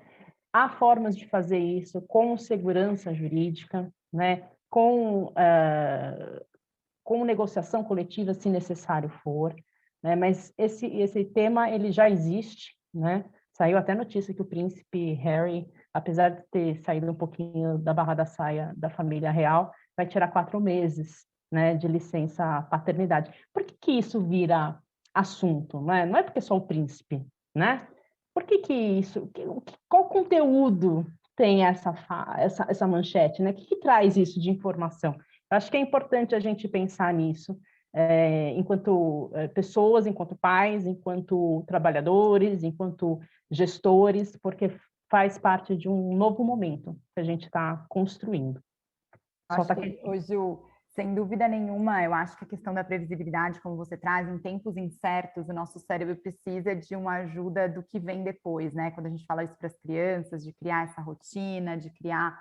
Speaker 3: Há formas de fazer isso com segurança jurídica, né? Com negociação coletiva, se necessário for, né? Mas esse tema ele já existe, né? Saiu até notícia que o príncipe Harry apesar de ter saído um pouquinho da barra da saia da família real, vai tirar 4 meses, né, de licença paternidade. Por que isso vira assunto? Não é porque só o príncipe, né? Por que isso? Qual conteúdo tem essa manchete, né? O que traz isso de informação? Eu acho que é importante a gente pensar nisso, enquanto pessoas, enquanto pais, enquanto trabalhadores, enquanto gestores, porque faz parte de um novo momento que a gente está construindo.
Speaker 2: Acho que hoje, sem dúvida nenhuma, eu acho que a questão da previsibilidade, como você traz, em tempos incertos, o nosso cérebro precisa de uma ajuda do que vem depois, né? Quando a gente fala isso para as crianças, de criar essa rotina, de criar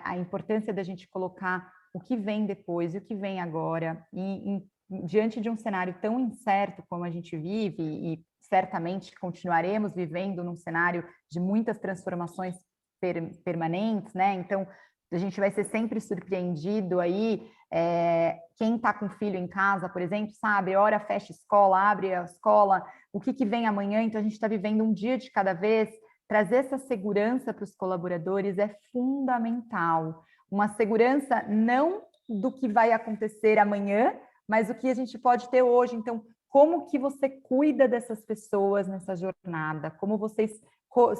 Speaker 2: a importância da gente colocar o que vem depois e o que vem agora, e diante de um cenário tão incerto como a gente vive, e certamente continuaremos vivendo num cenário de muitas transformações permanentes, né? Então, a gente vai ser sempre surpreendido aí, quem está com filho em casa, por exemplo, sabe, hora fecha escola, abre a escola, o que vem amanhã, então a gente está vivendo um dia de cada vez. Trazer essa segurança para os colaboradores é fundamental, uma segurança não do que vai acontecer amanhã, mas o que a gente pode ter hoje. Então, como que você cuida dessas pessoas nessa jornada, como vocês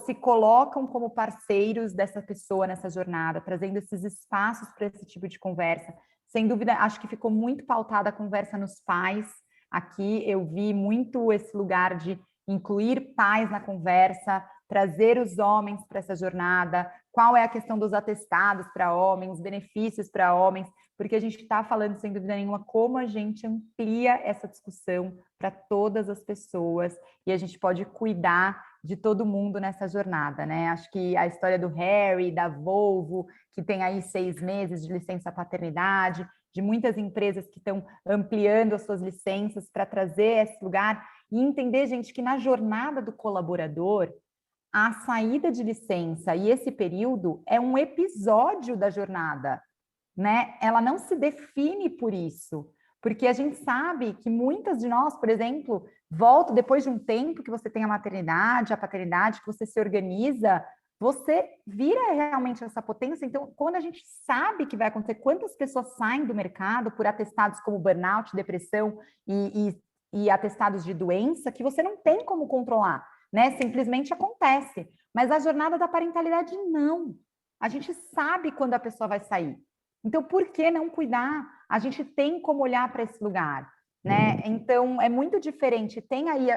Speaker 2: se colocam como parceiros dessa pessoa nessa jornada, trazendo esses espaços para esse tipo de conversa. Sem dúvida, acho que ficou muito pautada a conversa nos pais. Aqui eu vi muito esse lugar de incluir pais na conversa, trazer os homens para essa jornada, qual é a questão dos atestados para homens, benefícios para homens, porque a gente está falando, sem dúvida nenhuma, como a gente amplia essa discussão para todas as pessoas e a gente pode cuidar de todo mundo nessa jornada, né? Acho que a história do Harry, da Volvo, que tem aí 6 meses de licença paternidade, de muitas empresas que estão ampliando as suas licenças para trazer esse lugar e entender, gente, que na jornada do colaborador, a saída de licença e esse período é um episódio da jornada, né? Ela não se define por isso, porque a gente sabe que muitas de nós, por exemplo, voltam depois de um tempo que você tem a maternidade, a paternidade, que você se organiza, você vira realmente essa potência. Então, quando a gente sabe que vai acontecer, quantas pessoas saem do mercado por atestados como burnout, depressão e atestados de doença que você não tem como controlar, né? Simplesmente acontece. Mas a jornada da parentalidade, não. A gente sabe quando a pessoa vai sair. Então, por que não cuidar? A gente tem como olhar para esse lugar, né? Então, é muito diferente. Tem aí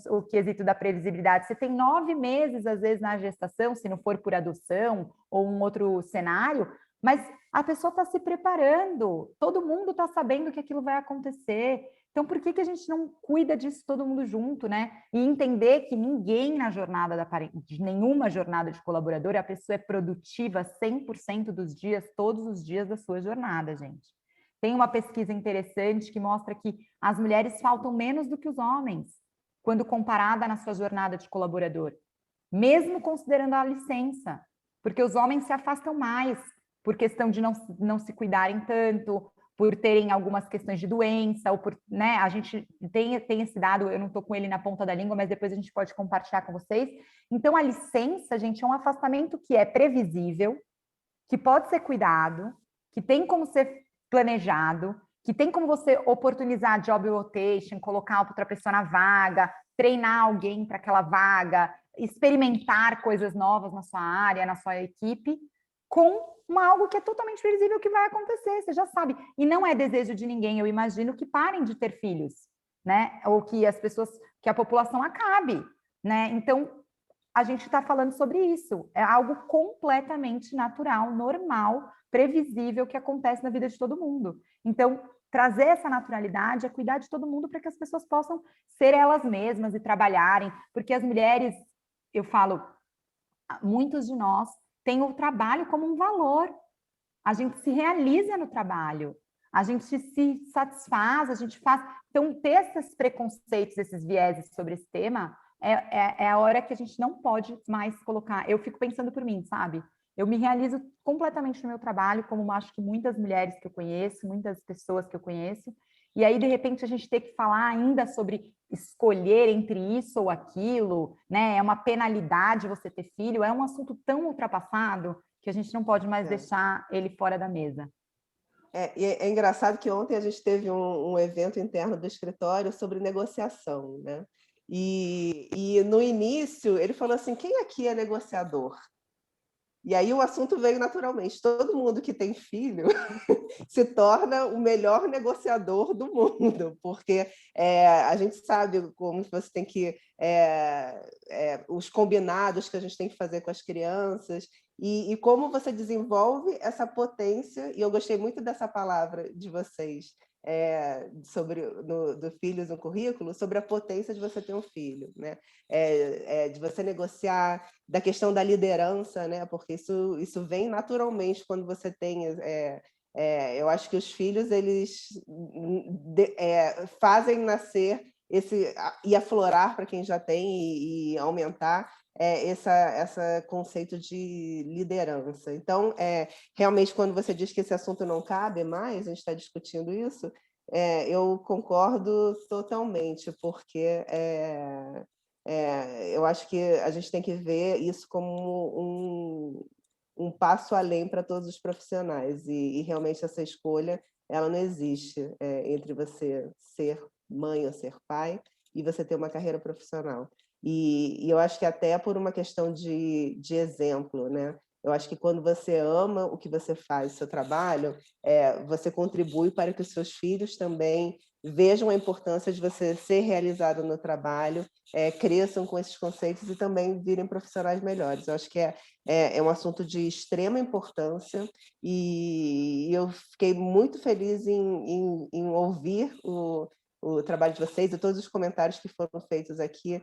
Speaker 2: o quesito da previsibilidade. Você tem 9 meses, às vezes, na gestação, se não for por adoção ou um outro cenário, mas a pessoa está se preparando. Todo mundo está sabendo que aquilo vai acontecer. Então, por que a gente não cuida disso todo mundo junto, né? E entender que ninguém na jornada de nenhuma jornada de colaborador, a pessoa é produtiva 100% dos dias, todos os dias da sua jornada, gente. Tem uma pesquisa interessante que mostra que as mulheres faltam menos do que os homens, quando comparada na sua jornada de colaborador, mesmo considerando a licença, porque os homens se afastam mais, por questão de não se cuidarem tanto, por terem algumas questões de doença, ou por, né, a gente tem esse dado, eu não estou com ele na ponta da língua, mas depois a gente pode compartilhar com vocês. Então, a licença, gente, é um afastamento que é previsível, que pode ser cuidado, que tem como ser planejado, que tem como você oportunizar job rotation, colocar outra pessoa na vaga, treinar alguém para aquela vaga, experimentar coisas novas na sua área, na sua equipe, com algo que é totalmente previsível que vai acontecer, você já sabe. E não é desejo de ninguém, eu imagino, que parem de ter filhos, né? Ou que que a população acabe, né? Então, a gente está falando sobre isso. É algo completamente natural, normal, previsível, que acontece na vida de todo mundo. Então, trazer essa naturalidade é cuidar de todo mundo para que as pessoas possam ser elas mesmas e trabalharem, porque as mulheres, eu falo, muitos de nós têm o trabalho como um valor. A gente se realiza no trabalho, a gente se satisfaz, a gente faz. Então, ter esses preconceitos, esses vieses sobre esse tema, é a hora que a gente não pode mais colocar. Eu fico pensando por mim, sabe? Eu me realizo completamente no meu trabalho, como acho que muitas mulheres que eu conheço, muitas pessoas que eu conheço, e aí, de repente, a gente ter que falar ainda sobre escolher entre isso ou aquilo, né? É uma penalidade você ter filho, é um assunto tão ultrapassado que a gente não pode mais deixar ele fora da mesa.
Speaker 1: É engraçado que ontem a gente teve um evento interno do escritório sobre negociação, né? E no início ele falou assim, quem aqui é negociador? E aí o assunto veio naturalmente. Todo mundo que tem filho se torna o melhor negociador do mundo, porque a gente sabe como você tem que... os combinados que a gente tem que fazer com as crianças, e como você desenvolve essa potência, e eu gostei muito dessa palavra de vocês, sobre do Filhos no Currículo, sobre a potência de você ter um filho, né? De você negociar, da questão da liderança, né? Porque isso vem naturalmente quando você tem... eu acho que os filhos, eles fazem nascer e aflorar para quem já tem e aumentar esse conceito de liderança. Então, realmente, quando você diz que esse assunto não cabe mais, a gente está discutindo isso, eu concordo totalmente, porque eu acho que a gente tem que ver isso como um passo além para todos os profissionais, e realmente essa escolha ela não existe entre você ser mãe ou ser pai e você ter uma carreira profissional. E eu acho que até por uma questão de exemplo, né? Eu acho que quando você ama o que você faz, o seu trabalho, você contribui para que os seus filhos também vejam a importância de você ser realizado no trabalho, cresçam com esses conceitos e também virem profissionais melhores. Eu acho que é um assunto de extrema importância, e eu fiquei muito feliz em ouvir o trabalho de vocês e todos os comentários que foram feitos aqui,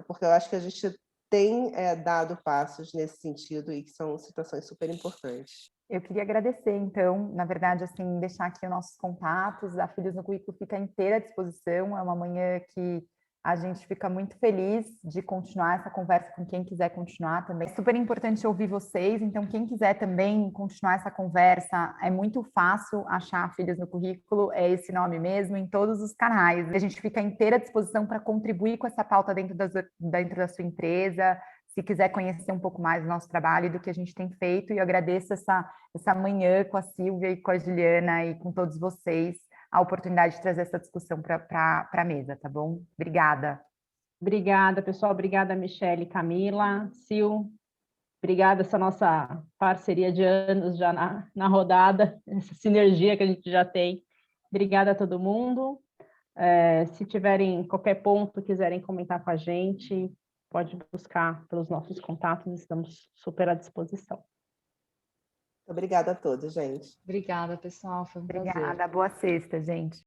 Speaker 1: porque eu acho que a gente tem dado passos nesse sentido e que são situações super importantes.
Speaker 2: Eu queria agradecer, então, na verdade, assim, deixar aqui os nossos contatos, a Filhos no Currículo fica inteira à disposição, é uma manhã que a gente fica muito feliz de continuar essa conversa com quem quiser continuar também. É super importante ouvir vocês, então quem quiser também continuar essa conversa, é muito fácil achar Filhos no Currículo, é esse nome mesmo, em todos os canais. A gente fica inteira à disposição para contribuir com essa pauta dentro da sua empresa, se quiser conhecer um pouco mais do nosso trabalho e do que a gente tem feito, e eu agradeço essa manhã com a Silvia e com a Juliana e com todos vocês, a oportunidade de trazer essa discussão para a mesa, tá bom? Obrigada.
Speaker 3: Obrigada, pessoal. Obrigada, Michele, Camila, Sil. Obrigada, essa nossa parceria de anos já na rodada, essa sinergia que a gente já tem. Obrigada a todo mundo. Se tiverem qualquer ponto, quiserem comentar com a gente, pode buscar pelos nossos contatos, estamos super à disposição.
Speaker 1: Obrigada a todos, gente.
Speaker 5: Obrigada, pessoal. Foi um prazer.
Speaker 2: Obrigada. Boa sexta, gente.